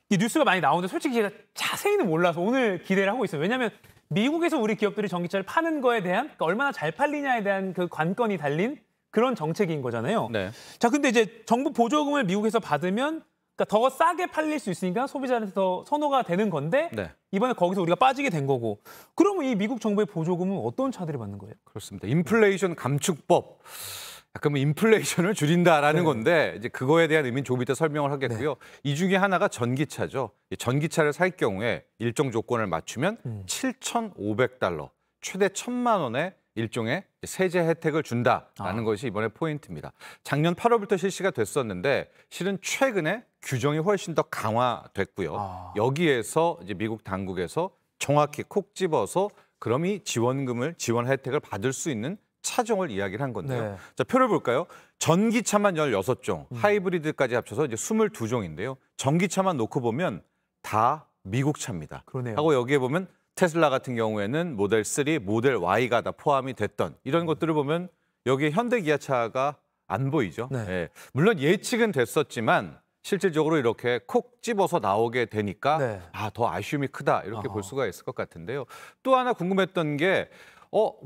B: 이 뉴스가 많이 나오는데 솔직히 제가 자세히는 몰라서 오늘 기대를 하고 있어요. 왜냐하면 미국에서 우리 기업들이 전기차를 파는 거에 대한 그러니까 얼마나 잘 팔리냐에 대한 그 관건이 달린 그런 정책인 거잖아요.
F: 네.
B: 자, 근데 이제 정부 보조금을 미국에서 받으면 그러니까 더 싸게 팔릴 수 있으니까 소비자한테 더 선호가 되는 건데
F: 네.
B: 이번에 거기서 우리가 빠지게 된 거고. 그러면 이 미국 정부의 보조금은 어떤 차들이 받는 거예요?
F: 그렇습니다. 인플레이션 감축법. 약간 뭐 인플레이션을 줄인다라는 건데 이제 그거에 대한 의미는 조금 이따 설명을 하겠고요. 이 중에 하나가 전기차죠. 이 전기차를 살 경우에 일정 조건을 맞추면 7,500달러, 최대 1,000만 원의 일종의 세제 혜택을 준다라는 것이 이번에 포인트입니다. 작년 8월부터 실시가 됐었는데 실은 최근에 규정이 훨씬 더 강화됐고요. 여기에서 이제 미국 당국에서 정확히 콕 집어서 그럼 이 지원 혜택을 받을 수 있는 차종을 이야기를 한 건데요.
B: 네.
F: 자, 표를 볼까요? 전기차만 16종, 하이브리드까지 합쳐서 이제 22종인데요. 전기차만 놓고 보면 다 미국 차입니다.
B: 그러네요.
F: 하고 여기에 보면 테슬라 같은 경우에는 모델 3, 모델 Y가 다 포함이 됐던 이런 것들을 보면 여기에 현대 기아차가 안 보이죠.
B: 네.
F: 예. 물론 예측은 됐었지만 실질적으로 이렇게 콕 집어서 나오게 되니까
B: 네.
F: 더 아쉬움이 크다 이렇게 볼 수가 있을 것 같은데요. 또 하나 궁금했던 게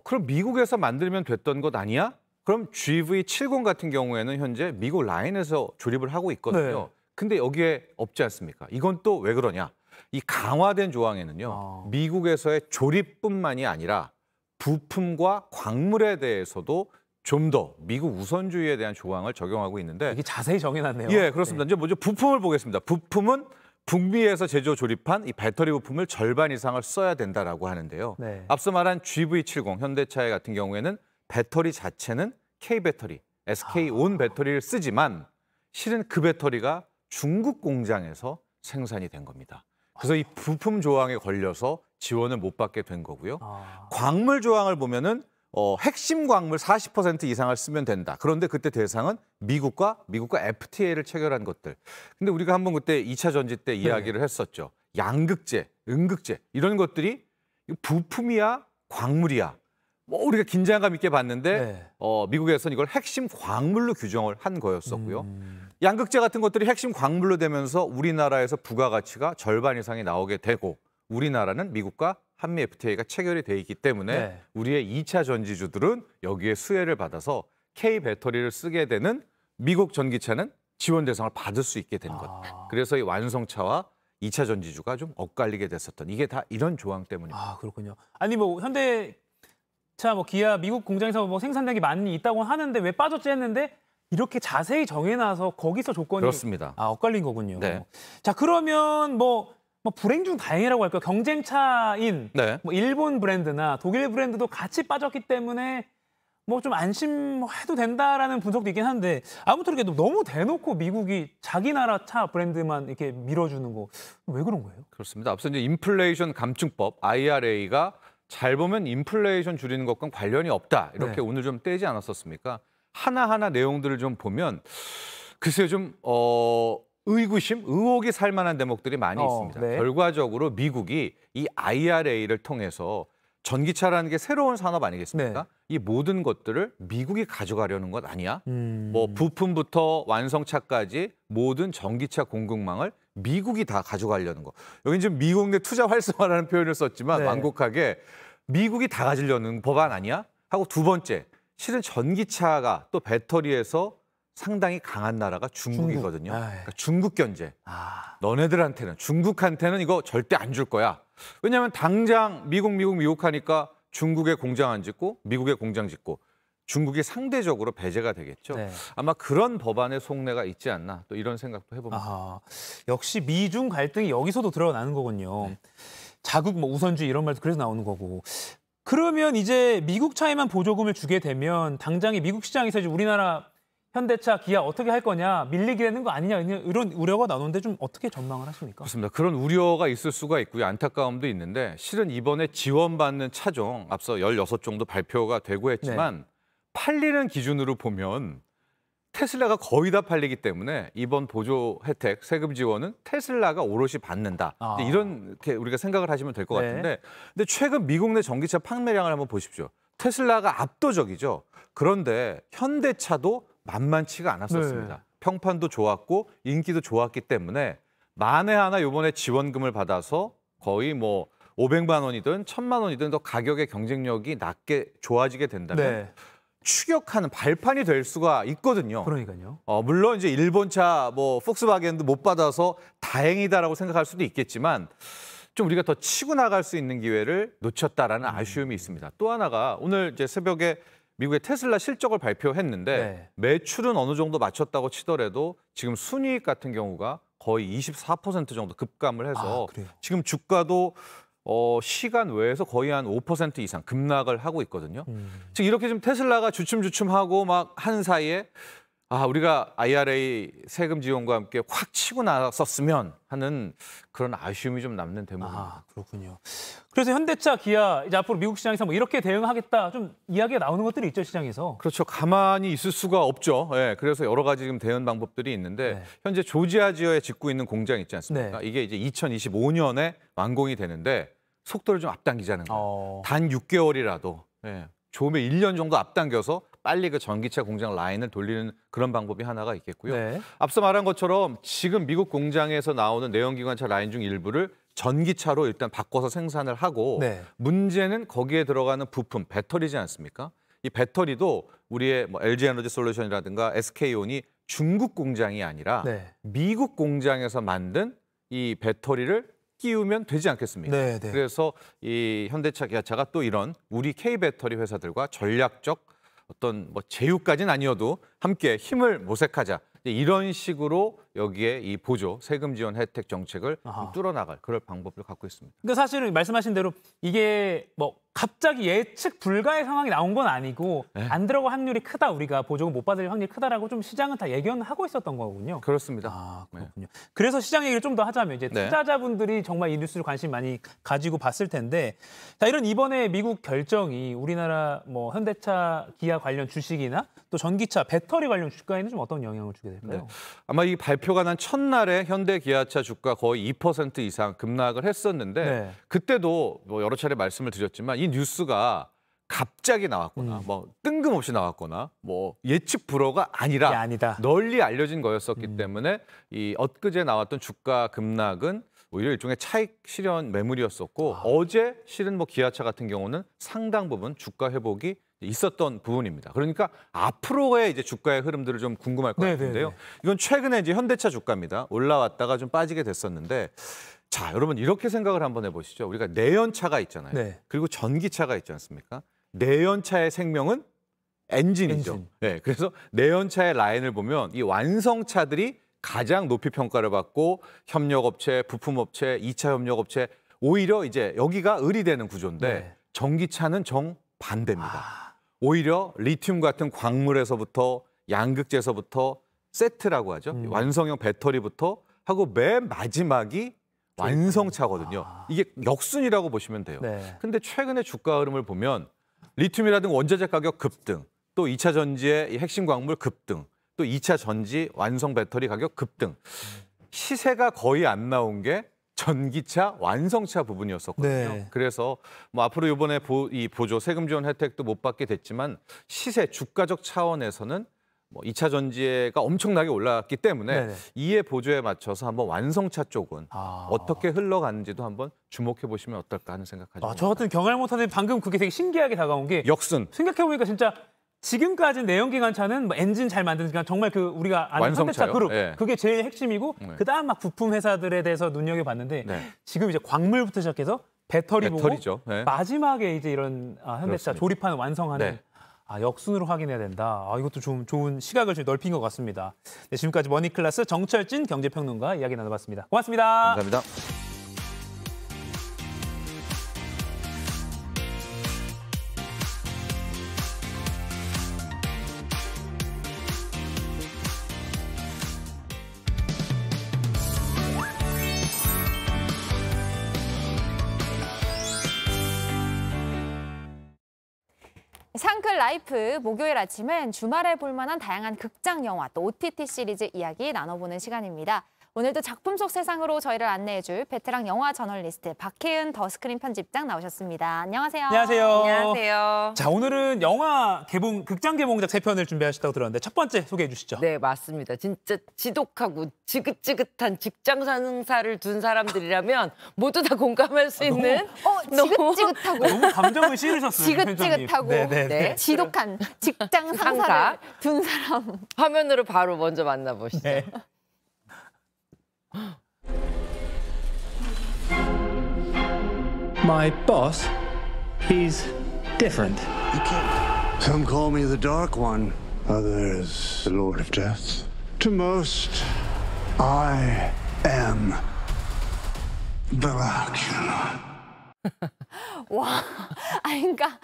F: 그럼 미국에서 만들면 됐던 것 아니야? 그럼 GV70 같은 경우에는 현재 미국 라인에서 조립을 하고 있거든요.
B: 네.
F: 근데 여기에 없지 않습니까? 이건 또 왜 그러냐? 이 강화된 조항에는요. 미국에서의 조립뿐만이 아니라 부품과 광물에 대해서도 좀 더 미국 우선주의에 대한 조항을 적용하고 있는데
B: 이게 자세히 정해놨네요.
F: 예, 그렇습니다. 이제 먼저 부품을 보겠습니다. 부품은 북미에서 제조 조립한 이 배터리 부품을 절반 이상을 써야 된다라고 하는데요.
B: 네.
F: 앞서 말한 GV70 현대차 같은 경우에는 배터리 자체는 K배터리, SK-온 배터리를 쓰지만 실은 그 배터리가 중국 공장에서 생산이 된 겁니다. 그래서 이 부품 조항에 걸려서 지원을 못 받게 된 거고요. 광물 조항을 보면은 핵심 광물 40% 이상을 쓰면 된다. 그런데 그때 대상은 미국과 FTA를 체결한 것들. 근데 우리가 한번 그때 2차 전지 때 이야기를 했었죠. 양극재, 음극재 이런 것들이 부품이야 광물이야. 뭐 우리가 긴장감 있게 봤는데 미국에서는 이걸 핵심 광물로 규정을 한 거였었고요. 양극재 같은 것들이 핵심 광물로 되면서 우리나라에서 부가가치가 절반 이상이 나오게 되고 우리나라는 미국과 한미 FTA가 체결이 돼 있기 때문에 우리의 2차 전지주들은 여기에 수혜를 받아서 K 배터리를 쓰게 되는 미국 전기차는 지원 대상을 받을 수 있게 된 것. 그래서 이 완성차와 2차 전지주가 좀 엇갈리게 됐었던 이게 다 이런 조항 때문입니다.
B: 그렇군요. 아니 뭐 현대차, 뭐 기아 미국 공장에서 뭐 생산량이 많이 있다고 하는데 왜 빠졌지 했는데 이렇게 자세히 정해놔서 거기서 조건이
F: 그렇습니다.
B: 엇갈린 거군요.
F: 네.
B: 자, 그러면 뭐 불행 중 다행이라고 할까요? 경쟁차인 뭐 일본 브랜드나 독일 브랜드도 같이 빠졌기 때문에 뭐 좀 안심해도 된다라는 분석도 있긴 한데 아무튼 이렇게 너무 대놓고 미국이 자기 나라 차 브랜드만 이렇게 밀어주는 거 왜 그런 거예요?
F: 그렇습니다. 앞서 이제 인플레이션 감축법 IRA가 잘 보면 인플레이션 줄이는 것과 관련이 없다 이렇게 오늘 좀 떼지 않았었습니까? 하나하나 내용들을 좀 보면 글쎄요 좀 의혹이 살 만한 대목들이 많이 있습니다. 결과적으로 미국이 이 IRA를 통해서 전기차라는 게 새로운 산업 아니겠습니까? 이 모든 것들을 미국이 가져가려는 것 아니야? 뭐 부품부터 완성차까지 모든 전기차 공급망을 미국이 다 가져가려는 거. 여기 지금 미국 내 투자 활성화라는 표현을 썼지만 완곡하게 미국이 다 가지려는 법안 아니야? 하고 두 번째, 실은 전기차가 또 배터리에서 상당히 강한 나라가 중국이거든요. 그러니까 중국 견제. 너네들한테는 중국한테는 이거 절대 안 줄 거야. 왜냐하면 당장 미국 하니까 중국에 공장 안 짓고 미국에 공장 짓고 중국이 상대적으로 배제가 되겠죠. 아마 그런 법안의 속내가 있지 않나 또 이런 생각도 해봅니다.
B: 역시 미중 갈등이 여기서도 드러나는 거군요. 자국 뭐 우선주의 이런 말도 그래서 나오는 거고. 그러면 이제 미국 차에만 보조금을 주게 되면 당장에 미국 시장에서 이제 우리나라 현대차, 기아 어떻게 할 거냐, 밀리게 되는 거 아니냐 이런 우려가 나오는데 좀 어떻게 전망을 하십니까?
F: 그렇습니다. 그런 우려가 있을 수가 있고요. 안타까움도 있는데 실은 이번에 지원받는 차종 앞서 16 정도 발표가 되고 했지만 팔리는 기준으로 보면 테슬라가 거의 다 팔리기 때문에 이번 보조 혜택, 세금 지원은 테슬라가 오롯이 받는다. 이렇게 우리가 생각을 하시면 될 것 같은데 근데 최근 미국 내 전기차 판매량을 한번 보십시오. 테슬라가 압도적이죠. 그런데 현대차도 만만치가 않았었습니다. 평판도 좋았고 인기도 좋았기 때문에 만에 하나 이번에 지원금을 받아서 거의 뭐 500만 원이든 1000만 원이든 더 가격의 경쟁력이 낮게 좋아지게 된다면 추격하는 발판이 될 수가 있거든요.
B: 그러니까요.
F: 물론 이제 일본차 뭐 폭스바겐도 못 받아서 다행이다라고 생각할 수도 있겠지만 좀 우리가 더 치고 나갈 수 있는 기회를 놓쳤다라는 아쉬움이 있습니다. 또 하나가 오늘 이제 새벽에 미국의 테슬라 실적을 발표했는데 매출은 어느 정도 맞췄다고 치더라도 지금 순이익 같은 경우가 거의 24% 정도 급감을 해서 지금 주가도 시간 외에서 거의 한 5% 이상 급락을 하고 있거든요. 즉 이렇게 좀 테슬라가 주춤주춤하고 막 한 사이에 우리가 IRA 세금 지원과 함께 확 치고 나섰으면 하는 그런 아쉬움이 좀 남는 대목입니다.
B: 그렇군요. 그래서 현대차, 기아 이제 앞으로 미국 시장에서 뭐 이렇게 대응하겠다 좀 이야기가 나오는 것들이 있죠, 시장에서.
F: 그렇죠. 가만히 있을 수가 없죠. 그래서 여러 가지 지금 대응 방법들이 있는데 현재 조지아주에 짓고 있는 공장 있지 않습니까? 이게 이제 2025년에 완공이 되는데 속도를 좀 앞당기자는 거예요. 단 6개월이라도 좋으면 1년 정도 앞당겨서 빨리 그 전기차 공장 라인을 돌리는 그런 방법이 하나가 있겠고요. 앞서 말한 것처럼 지금 미국 공장에서 나오는 내연기관차 라인 중 일부를 전기차로 일단 바꿔서 생산을 하고 문제는 거기에 들어가는 부품, 배터리지 않습니까? 이 배터리도 우리의 뭐 LG 에너지 솔루션이라든가 SK온이 중국 공장이 아니라 미국 공장에서 만든 이 배터리를 끼우면 되지 않겠습니까? 그래서 이 현대차, 기아차가 또 이런 우리 K배터리 회사들과 전략적 어떤 뭐 제휴까지는 아니어도 함께 힘을 모색하자. 이런 식으로 여기에 이 보조, 세금 지원 혜택 정책을 뚫어나갈 그럴 방법을 갖고 있습니다.
B: 그러니까 사실은 말씀하신 대로 이게 뭐 갑자기 예측 불가의 상황이 나온 건 아니고 안 들어갈 확률이 크다, 우리가 보조금 못 받을 확률이 크다라고 좀 시장은 다 예견하고 있었던 거군요.
F: 그렇습니다.
B: 그렇군요. 그래서 시장 얘기를 좀 더 하자면 이제 투자자분들이 정말 이 뉴스를 관심 많이 가지고 봤을 텐데 자, 이런 이번에 미국 결정이 우리나라 뭐 현대차, 기아 관련 주식이나 또 전기차, 배터리 관련 주가에는 좀 어떤 영향을 주게 될까요?
F: 아마 이 발표가 난 첫날에 현대, 기아차 주가 거의 2% 이상 급락을 했었는데 그때도 뭐 여러 차례 말씀을 드렸지만 이 뉴스가 갑자기 나왔거나 뭐 뜬금없이 나왔거나 뭐 예측 불허가 아니라 널리 알려진 거였었기 때문에 이 엊그제 나왔던 주가 급락은 오히려 일종의 차익 실현 매물이었었고 어제 실은 뭐 기아차 같은 경우는 상당 부분 주가 회복이 있었던 부분입니다. 그러니까 앞으로의 이제 주가의 흐름들을 좀 궁금할 것 같은데요. 이건 최근에 이제 현대차 주가입니다. 올라왔다가 좀 빠지게 됐었는데 자, 여러분 이렇게 생각을 한번 해보시죠. 우리가 내연차가 있잖아요. 그리고 전기차가 있지 않습니까? 내연차의 생명은 엔진이죠. 그래서 내연차의 라인을 보면 이 완성차들이 가장 높이 평가를 받고 협력업체, 부품업체, 2차 협력업체 오히려 이제 여기가 의리되는 구조인데 전기차는 정반대입니다. 오히려 리튬 같은 광물에서부터 양극재에서부터 세트라고 하죠. 완성형 배터리부터 하고 맨 마지막이 완성차거든요. 이게 역순이라고 보시면 돼요. 근데 최근에 주가 흐름을 보면 리튬이라든가 원자재 가격 급등, 또 2차 전지의 핵심 광물 급등, 또 2차 전지 완성 배터리 가격 급등. 시세가 거의 안 나온 게 전기차, 완성차 부분이었었거든요. 그래서 뭐 앞으로 이번에 이 보조 세금 지원 혜택도 못 받게 됐지만 시세, 주가적 차원에서는 뭐 2차 전지가 엄청나게 올랐기 때문에 이에 보조에 맞춰서 한번 완성차 쪽은 어떻게 흘러가는지도 한번 주목해 보시면 어떨까 하는 생각하죠.
B: 저 같은 경험을 못하는데 방금 그게 되게 신기하게 다가온 게
F: 역순.
B: 생각해보니까 진짜 지금까지 내연기관차는 뭐 엔진 잘 만드니까 정말 그 우리가 아는 현대차 그룹 그게 제일 핵심이고 그다음 막 부품 회사들에 대해서 눈여겨봤는데 지금 이제 광물부터 시작해서 배터리
F: 배터리죠.
B: 보고 마지막에 이제 이런 현대차
F: 그렇습니다.
B: 조립하는 완성하는 역순으로 확인해야 된다. 이것도 좀 좋은 시각을 좀 넓힌 것 같습니다. 지금까지 머니클래스 정철진 경제평론가 이야기 나눠봤습니다. 고맙습니다.
F: 감사합니다.
A: 오늘 라이프 목요일 아침은 주말에 볼만한 다양한 극장 영화 또 OTT 시리즈 이야기 나눠보는 시간입니다. 오늘도 작품 속 세상으로 저희를 안내해줄 베테랑 영화 저널리스트 박혜은 더 스크린 편집장 나오셨습니다. 안녕하세요.
B: 안녕하세요.
I: 안녕하세요.
B: 자, 오늘은 영화 극장 개봉작 3편을 준비하셨다고 들었는데 첫 번째 소개해 주시죠.
I: 네, 맞습니다. 진짜 지독하고 지긋지긋한 직장 상사를 둔 사람들이라면 모두 다 공감할 수 있는
A: 지긋지긋하고
B: 너무 감정을 실으셨어요.
A: 지긋지긋하고
I: 네.
A: 지독한 직장 상사를 둔 사람.
I: 화면으로 바로 먼저 만나보시죠.
B: 네.
V: My boss, he's different.
W: Some call me the Dark One, others the Lord of Death. To most, I am Dracula.
A: 와, 그러니까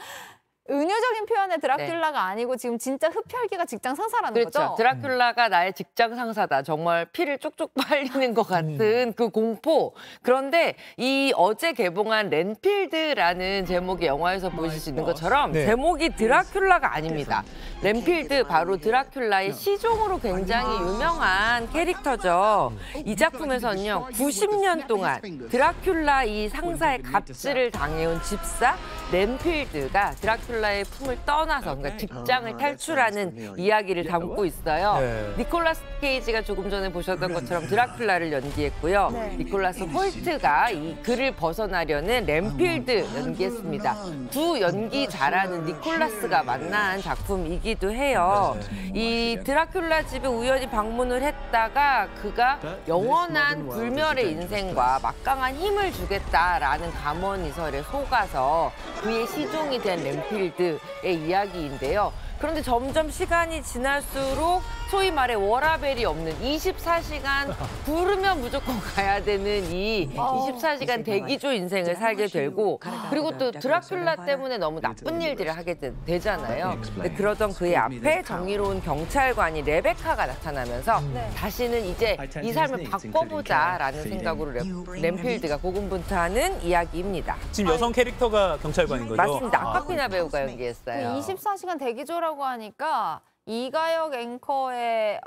A: 은유적인 표현의 드라큘라가 아니고 지금 진짜 흡혈귀가 직장 상사라는 거죠?
I: 그렇죠. 드라큘라가 나의 직장 상사다. 정말 피를 쪽쪽 빨리는 것 같은 그 공포. 그런데 이 어제 개봉한 렌필드라는 제목의 영화에서 보실 수 있는 것처럼 제목이 드라큘라가 아닙니다. 렌필드 바로 드라큘라의 시종으로 굉장히 유명한 캐릭터죠. 이 작품에서는요. 90년 동안 드라큘라 이 상사의 갑질을 당해온 집사 렌필드가 드라큘라의 품을 떠나서 그러니까 직장을 탈출하는 이야기를 담고 있어요. 니콜라스 케이지가 조금 전에 보셨던 것처럼 드라큘라를 연기했고요. 니콜라스 홀트가 이 그를 벗어나려는 렌필드 연기했습니다. 두 연기 잘하는 니콜라스가 만난 작품이기도 해요. 이 드라큘라 집에 우연히 방문을 했다가 그가 영원한 불멸의 인생과 막강한 힘을 주겠다라는 감언이설에 속아서 그의 시종이 된 렌필드의 이야기인데요. 그런데 점점 시간이 지날수록 소위 말해 워라벨이 없는 24시간 부르면 무조건 가야 되는 이 24시간 대기조 인생을 살게 되고 그리고 또 드라큘라 때문에 너무 나쁜 일들을 하게 되잖아요. 근데 그러던 그의 앞에 정의로운 경찰관이 레베카가 나타나면서 다시는 이제 이 삶을 바꿔보자라는 생각으로 렌필드가 고군분투하는 이야기입니다.
B: 지금 여성 캐릭터가 경찰관인 거죠?
I: 맞습니다. 아카피나 배우가 연기했어요.
A: 24시간 대기조라고 하니까 이가혁 앵커의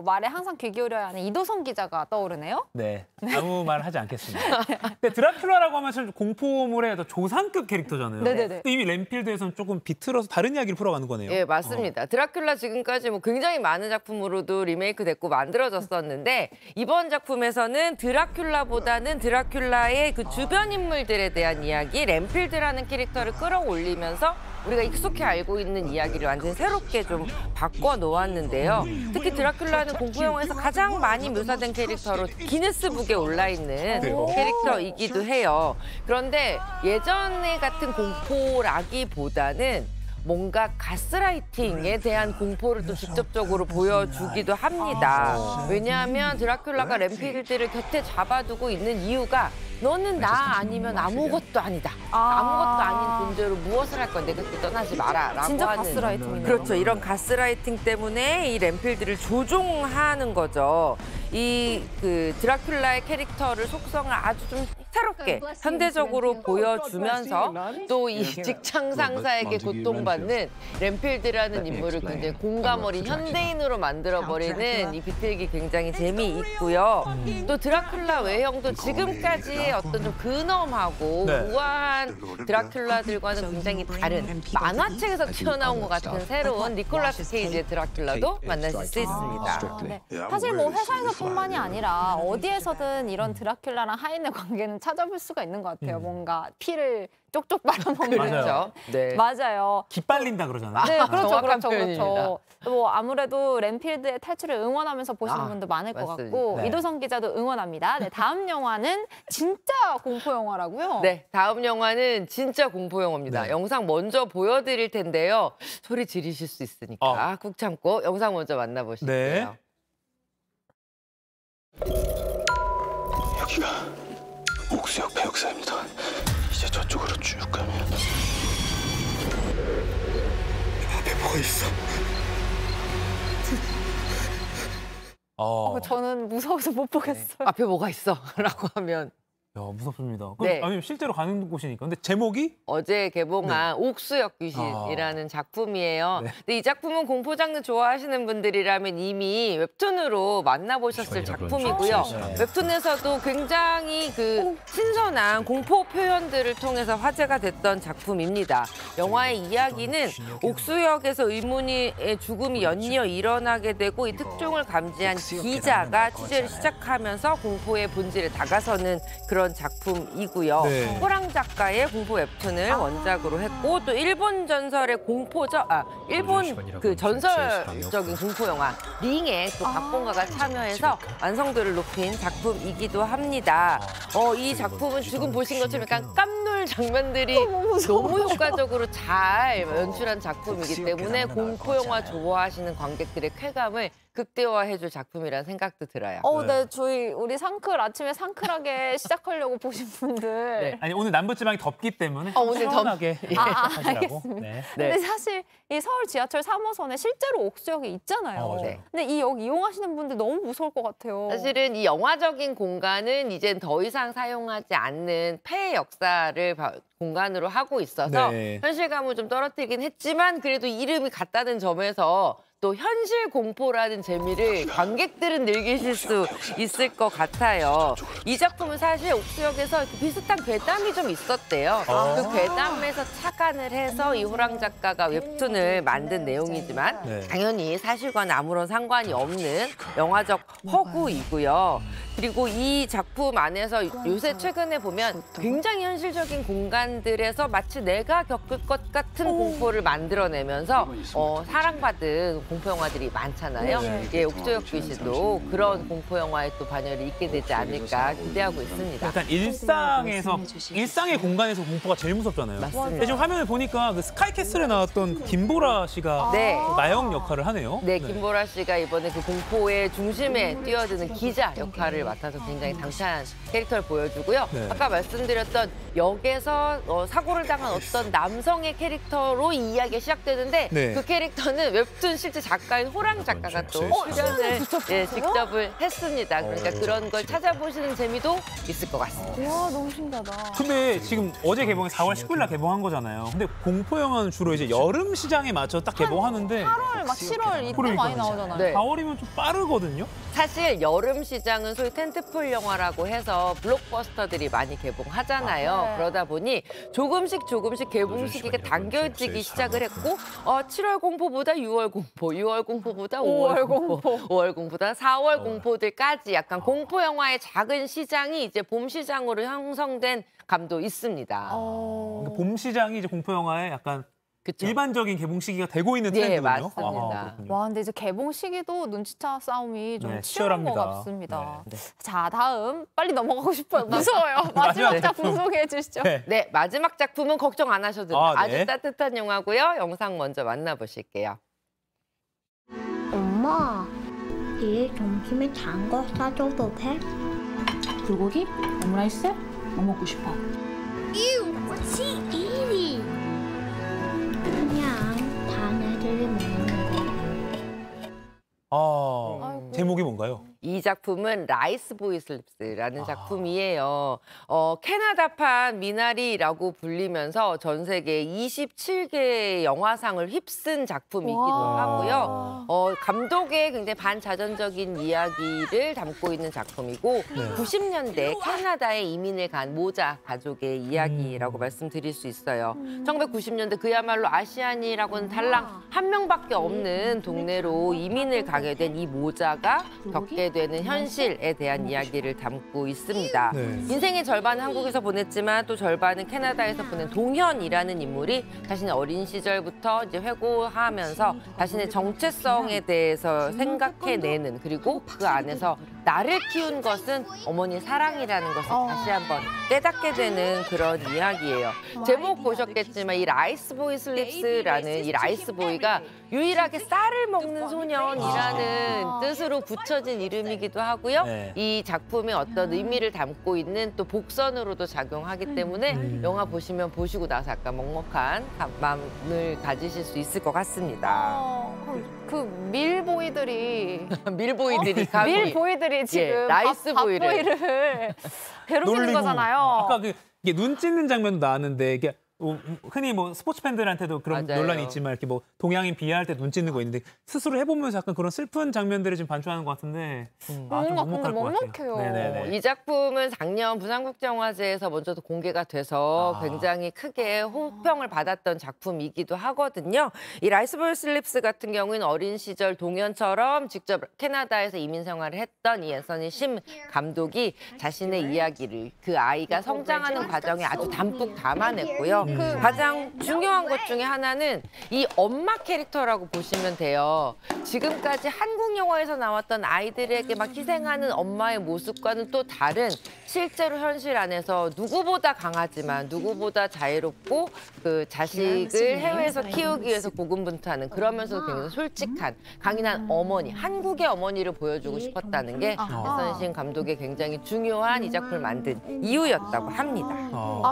A: 말에 항상 귀 기울여야 하는 이도성 기자가 떠오르네요.
B: 네, 아무 말 하지 않겠습니다. 근데 드라큘라라고 하면 사실 공포물의 조상급 캐릭터잖아요.
A: 네네네.
B: 이미 렌필드에서는 조금 비틀어서 다른 이야기를 풀어가는 거네요.
I: 예, 맞습니다. 드라큘라 지금까지 뭐 굉장히 많은 작품으로도 리메이크 됐고 만들어졌었는데 이번 작품에서는 드라큘라보다는 드라큘라의 그 주변 인물들에 대한 이야기, 렌필드라는 캐릭터를 끌어올리면서 우리가 익숙히 알고 있는 이야기를 완전히 새롭게 좀 바꿔놓았는데요. 특히 드라큘라는 공포영화에서 가장 많이 묘사된 캐릭터로 기네스북에 올라있는 캐릭터이기도 해요. 그런데 예전에 같은 공포라기보다는 뭔가 가스라이팅에 대한 공포를 또 직접적으로 보여주기도 합니다. 왜냐하면 드라큘라가 렌필드를 곁에 잡아두고 있는 이유가 너는 나 아니면 아무것도 아니다. 아무것도 아닌 존재로 무엇을 할 건데 그때 떠나지 마라. 라고
A: 진짜
I: 하는.
A: 가스라이팅이네요.
I: 그렇죠. 이런 가스라이팅 때문에 이 렌필드를 조종하는 거죠. 이 드라큘라의 캐릭터를 속성을 아주 좀 새롭게 현대적으로 보여주면서 또 이 직장 상사에게 고통받는 렌필드라는 인물을 굉장히 공감 어린 현대인으로 만들어버리는 이 비틀기 굉장히 재미있고요. 또 드라큘라 외형도 지금까지의 어떤 좀 근엄하고 우아한 드라큘라들과는 굉장히 다른 만화책에서 튀어나온 것 같은 새로운 니콜라스 케이지의 드라큘라도 만나실 수 있습니다.
A: 네. 사실 뭐 회사에서뿐만이 아니라 어디에서든 이런 드라큘라랑 하인의 관계는 찾아볼 수가 있는 것 같아요. 뭔가 피를 쪽쪽 빨아먹는.
I: 그렇죠. 네.
A: 맞아요.
B: 기빨린다 그러잖아요.
A: 네, 그렇죠,
I: 정확한
A: 그렇죠,
I: 표현입니다.
A: 그렇죠. 뭐 아무래도 렌필드의 탈출을 응원하면서 보시는 분도 많을 것 같고
I: 네.
A: 이도성 기자도 응원합니다. 네, 다음 영화는 진짜 공포 영화라고요?
I: 네, 다음 영화는 진짜 공포 영화입니다. 영상 먼저 보여드릴 텐데요. 소리 지르실 수 있으니까 꾹 참고 영상 먼저 만나보실게요.
B: 네.
W: 여기가 옥수역 배역사입니다. 이제 저쪽으로 쭉 가면 앞에 뭐가 있어?
A: 저는 무서워서 못 보겠어요.
I: 앞에 뭐가 있어? 라고 하면
B: 야, 무섭습니다.
I: 네.
B: 아니, 실제로 가는 곳이니까. 근데 제목이?
I: 어제 개봉한 옥수역 귀신이라는 작품이에요.
B: 네.
I: 근데 이 작품은 공포 장르 좋아하시는 분들이라면 이미 웹툰으로 만나보셨을 작품이고요. 웹툰에서도 굉장히 그 신선한 공포 표현들을 통해서 화제가 됐던 작품입니다. 영화의 이야기는 옥수역에서 의문의 죽음이 연이어 일어나게 되고 이 특종을 감지한 기자가 취재를 시작하면서 공포의 본질에 다가서는 그런 작품이고요.
B: 네.
I: 호랑 작가의 공포 웹툰을 원작으로 했고 또 일본 전설의 일본 그 전설적인 공포 영화 링에 또 각본가가 참여해서 완성도를 높인 작품이기도 합니다. 이 작품은 지금 보신 것처럼 약간 깜놀 장면들이 너무 효과적으로 잘 연출한 작품이기 때문에 공포 영화 좋아하시는 관객들의 쾌감을 극대화해줄 작품이라는 생각도 들어요.
A: 네, 우리 아침에 상큼하게 시작하려고 보신 분들.
B: 네. 아니, 오늘 남부지방이 덥기 때문에
A: 오늘
B: 시원하게 하시라고.
A: 알겠습니다.
B: 네.
A: 근데 사실 이 서울 지하철 3호선에 실제로 옥수역이 있잖아요.
I: 네.
A: 근데 이 역 이용하시는 분들 너무 무서울 것 같아요.
I: 사실은 이 영화적인 공간은 이젠 더 이상 사용하지 않는 폐 역사를 공간으로 하고 있어서
B: 네.
I: 현실감을 좀 떨어뜨리긴 했지만 그래도 이름이 같다는 점에서 또 현실 공포라는 재미를 관객들은 즐기실 수 있을 것 같아요. 이 작품은 사실 옥수역에서 비슷한 괴담이 좀 있었대요. 그 괴담에서 착안을 해서 이 호랑 작가가 웹툰을 만든 내용이지만
B: 네.
I: 당연히 사실과는 아무런 상관이 없는 영화적 허구이고요. 그리고 이 작품 안에서 요새 최근에 보면 굉장히 현실적인 공간들에서 마치 내가 겪을 것 같은 공포를 만들어내면서 사랑받은 공포 영화들이 많잖아요. 예, 옥수역 귀신도 그런 공포 영화에 또 반열을 잇게 되지 않을까 기대하고 있습니다.
B: 약간 일상의 공간에서 공포가 제일 무섭잖아요.
I: 맞습니다.
B: 지금 화면을 보니까 그 스카이캐슬에 나왔던 김보라 씨가
I: 네.
B: 나영 역할을 하네요.
I: 네, 김보라 씨가 이번에 그 공포의 중심에 뛰어드는 기자 역할을 맡아서 굉장히 당찬 캐릭터를 보여주고요.
B: 네.
I: 아까 말씀드렸던 역에서 사고를 당한 어떤 남성의 캐릭터로 이 이야기가 시작되는데
B: 네.
I: 그 캐릭터는 웹툰 실제 작가인 호랑 작가가 또 출연을 직접을 했습니다. 그러니까 그런 걸 찾아보시는 재미도 있을 것 같습니다.
A: 와, 너무 신기하다.
B: 근데 지금 어제 개봉해 4월 19일 날 개봉한 거잖아요. 근데 공포 영화는 주로 이제 여름 시장에 맞춰 딱 개봉하는데
A: 8월, 막 7월 이때 많이 나오잖아요.
I: 네.
B: 4월이면 좀 빠르거든요.
I: 사실 여름 시장은 소위 텐트폴 영화라고 해서 블록버스터들이 많이 개봉하잖아요. 그러다 보니 조금씩 개봉 시기가 당겨지기 시작을 했고 7월 공포보다 6월 공포, 6월 공포보다 5월 공포, 5월 공포보다 4월 공포들까지 약간 공포 영화의 작은 시장이 이제 봄 시장으로 형성된 감도 있습니다.
B: 그러니까 봄 시장이 이제 공포 영화의 약간
I: 그쵸.
B: 일반적인 개봉 시기가 되고 있는 트렌드군요.
I: 맞습니다.
A: 와, 근데 이제 개봉 시기도 눈치차 싸움이 좀
B: 네,
A: 치열한 것
B: 치열합니다.
A: 같습니다.
B: 네.
A: 자, 다음 빨리 넘어가고 싶어요. 무서워요. 마지막 작품 소개해 주시죠.
I: 네, 마지막 작품은 걱정 안 하셔도 돼요.
B: 네.
I: 아주 따뜻한 영화고요. 영상 먼저 만나보실게요.
G: 엄마, 내일 점심에 단 거 사줘도 돼? 불고기? 오므라이스? 뭐 먹고 싶어? 이웃이 이리. 그냥 단 애들이 먹는 거.
B: 제목이 뭔가요?
I: 이 작품은 라이스 보이 슬립스라는 작품이에요. 캐나다판 미나리라고 불리면서 전 세계 27개의 영화상을 휩쓴 작품이기도 하고요. 감독의 굉장히 반자전적인 이야기를 담고 있는 작품이고 90년대 캐나다에 이민을 간 모자 가족의 이야기라고 말씀드릴 수 있어요. 1990년대 그야말로 아시안이라고는 달랑 한 명밖에 없는 동네로 이민을 가게 된 이 모자가 겪게 되는 현실에 대한 이야기를 담고 있습니다. 인생의 절반은 한국에서 보냈지만 또 절반은 캐나다에서 보낸 동현이라는 인물이 자신의 어린 시절부터 이제 회고하면서 자신의 정체성에 대해서 생각해내는, 그리고 그 안에서 나를 키운 것은 어머니 사랑이라는 것을 다시 한번 깨닫게 되는 그런 이야기예요. 제목 보셨겠지만 이 라이스보이 슬립스라는 이 라이스보이가 유일하게 쌀을 먹는 소년이라는 뜻으로 붙여진 이름이기도 하고요. 이 작품에 어떤 의미를 담고 있는 또 복선으로도 작용하기 때문에 영화 보시면 보시고 나서 약간 먹먹한 마음을 가지실 수 있을 것 같습니다.
A: 그 밀보이들이
I: 밀보이들이
A: 밀보이들이 지금
I: 라이스보이를
A: 밥보이를 괴롭히는
B: 놀리고.
A: 거잖아요.
B: 아까 이게 눈 찢는 장면도 나왔는데 이게 흔히 뭐 스포츠 팬들한테도 그런
I: 맞아요.
B: 논란이 있지만 이렇게 뭐 동양인 비하할 때 눈 찢는 거 있는데 스스로 해보면서 약간 그런 슬픈 장면들을 지금 반추하는 것 같은데 좀 먹먹할 것 같아요. 네네네.
I: 이 작품은 작년 부산국제영화제에서 먼저 공개가 돼서 굉장히 크게 호평을 받았던 작품이기도 하거든요. 이 라이스볼 슬립스 같은 경우는 어린 시절 동현처럼 직접 캐나다에서 이민 생활을 했던 이 앤서니 심 감독이 자신의 이야기를 그 아이가 성장하는 과정에 아주 담뿍 담아냈고요. 가장 중요한 것 중에 하나는 이 엄마 캐릭터라고 보시면 돼요. 지금까지 한국 영화에서 나왔던 아이들에게 막 희생하는 엄마의 모습과는 또 다른 실제로 현실 안에서 누구보다 강하지만 누구보다 자유롭고 그 자식을 해외에서 키우기 위해서 고군분투하는 그러면서도 굉장히 솔직한 강인한 어머니, 한국의 어머니를 보여주고 싶었다는 게 앤서니 심 감독의 굉장히 중요한 이 작품을 만든 이유였다고 합니다.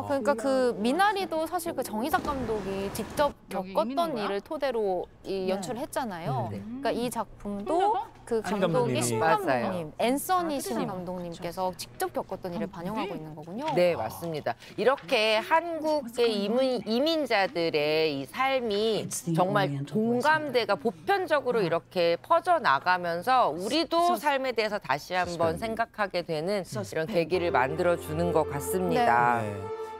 A: 그러니까 그 미나리도 사실 그 정희작 감독이 직접 겪었던 일을 토대로 이 연출을 했잖아요. 그러니까 이 작품도 그 감독이 심 감독님, 앤서니 심 감독님께서 직접 겪었던 일을 반영하고 있는 거군요.
I: 네, 맞습니다. 이렇게 한국의 이민자들의 이 삶이 정말 공감대가 보편적으로 이렇게 퍼져나가면서 우리도 삶에 대해서 다시 한번 생각하게 되는 이런 계기를 만들어주는 것 같습니다.
B: 네.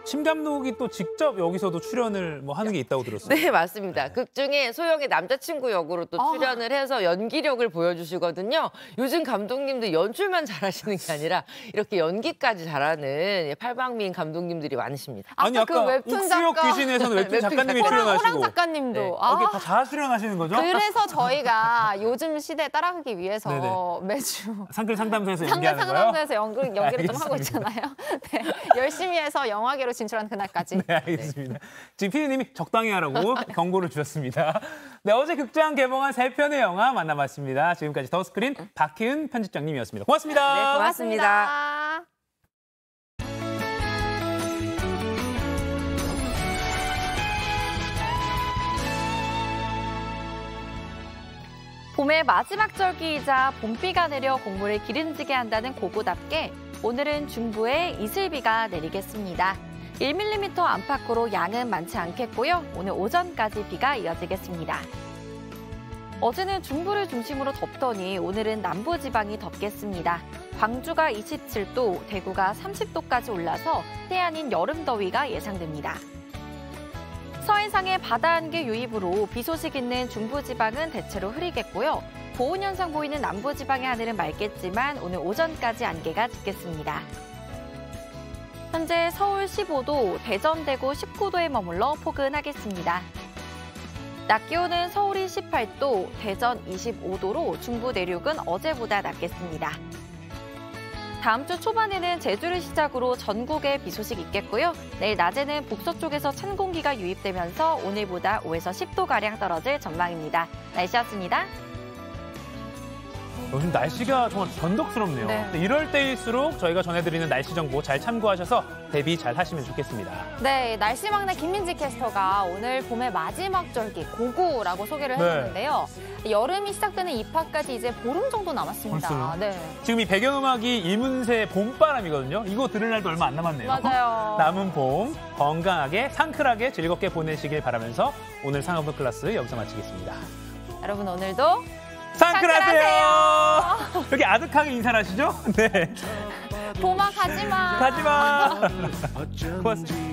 B: 심 감독이 또 직접 여기서도 출연을 뭐 하는 게 있다고 들었어요.
I: 네, 맞습니다. 극 중에 소영의 남자친구 역으로 또 출연을 해서 연기력을 보여주시거든요. 요즘 감독님들 연출만 잘하시는 게 아니라 이렇게 연기까지 잘하는 팔방미인 감독님들이 많으십니다.
B: 아니 아까 옥수역 귀신에서는 웹툰 작가님이 출연하시고
A: 호랑 작가님도
B: 여기 다 자아 출연하시는 거죠?
A: 그래서 저희가 요즘 시대에 따라가기 위해서 매주
B: 상글 상담소에서 연기하는 거예요?
A: 상담소에서 연기를 좀 하고 있잖아요. 네, 열심히 해서 영화계로 진출한 그날까지.
B: 네, 알겠습니다. 지금 피디님이 적당히 하라고 경고를 주셨습니다. 네, 어제 극장 개봉한 3편의 영화 만나봤습니다. 지금까지 더스크린 박희은 편집장님이었습니다. 고맙습니다.
I: 네, 고맙습니다.
H: 봄의 마지막 절기이자 봄비가 내려 곡물을 기름지게 한다는 고구답게 오늘은 중부에 이슬비가 내리겠습니다. 1mm 안팎으로 양은 많지 않겠고요. 오늘 오전까지 비가 이어지겠습니다. 어제는 중부를 중심으로 덥더니 오늘은 남부지방이 덥겠습니다. 광주가 27도, 대구가 30도까지 올라서 때 아닌 여름 더위가 예상됩니다. 서해상의 바다 안개 유입으로 비 소식 있는 중부지방은 대체로 흐리겠고요. 고온 현상 보이는 남부지방의 하늘은 맑겠지만 오늘 오전까지 안개가 짙겠습니다. 현재 서울 15도, 대전, 대구 19도에 머물러 포근하겠습니다. 낮 기온은 서울이 18도, 대전 25도로 중부 내륙은 어제보다 낮겠습니다. 다음 주 초반에는 제주를 시작으로 전국에 비 소식 있겠고요. 내일 낮에는 북서쪽에서 찬 공기가 유입되면서 오늘보다 5에서 10도가량 떨어질 전망입니다. 날씨였습니다.
B: 요즘 날씨가 정말 변덕스럽네요.
A: 네.
B: 이럴 때일수록 저희가 전해드리는 날씨 정보 잘 참고하셔서 대비 잘 하시면 좋겠습니다.
A: 네, 날씨 막내 김민지 캐스터가 오늘 봄의 마지막 절기 고구라고 소개를 해줬는데요. 여름이 시작되는 입하까지 이제 보름 정도 남았습니다.
B: 벌써요?
A: 네.
B: 지금 이 배경음악이 이문세의 봄바람이거든요. 이거 들을 날도 얼마 안 남았네요.
A: 맞아요.
B: 남은 봄 건강하게 상쾌하게 즐겁게 보내시길 바라면서 오늘 상암동 클래스 여기서 마치겠습니다.
A: 여러분 오늘도
B: 상쾌하세요. 여기 아득하게 인사를 하시죠? 네.
A: 봄아 가지마.
B: 가지마. 고맙습니다.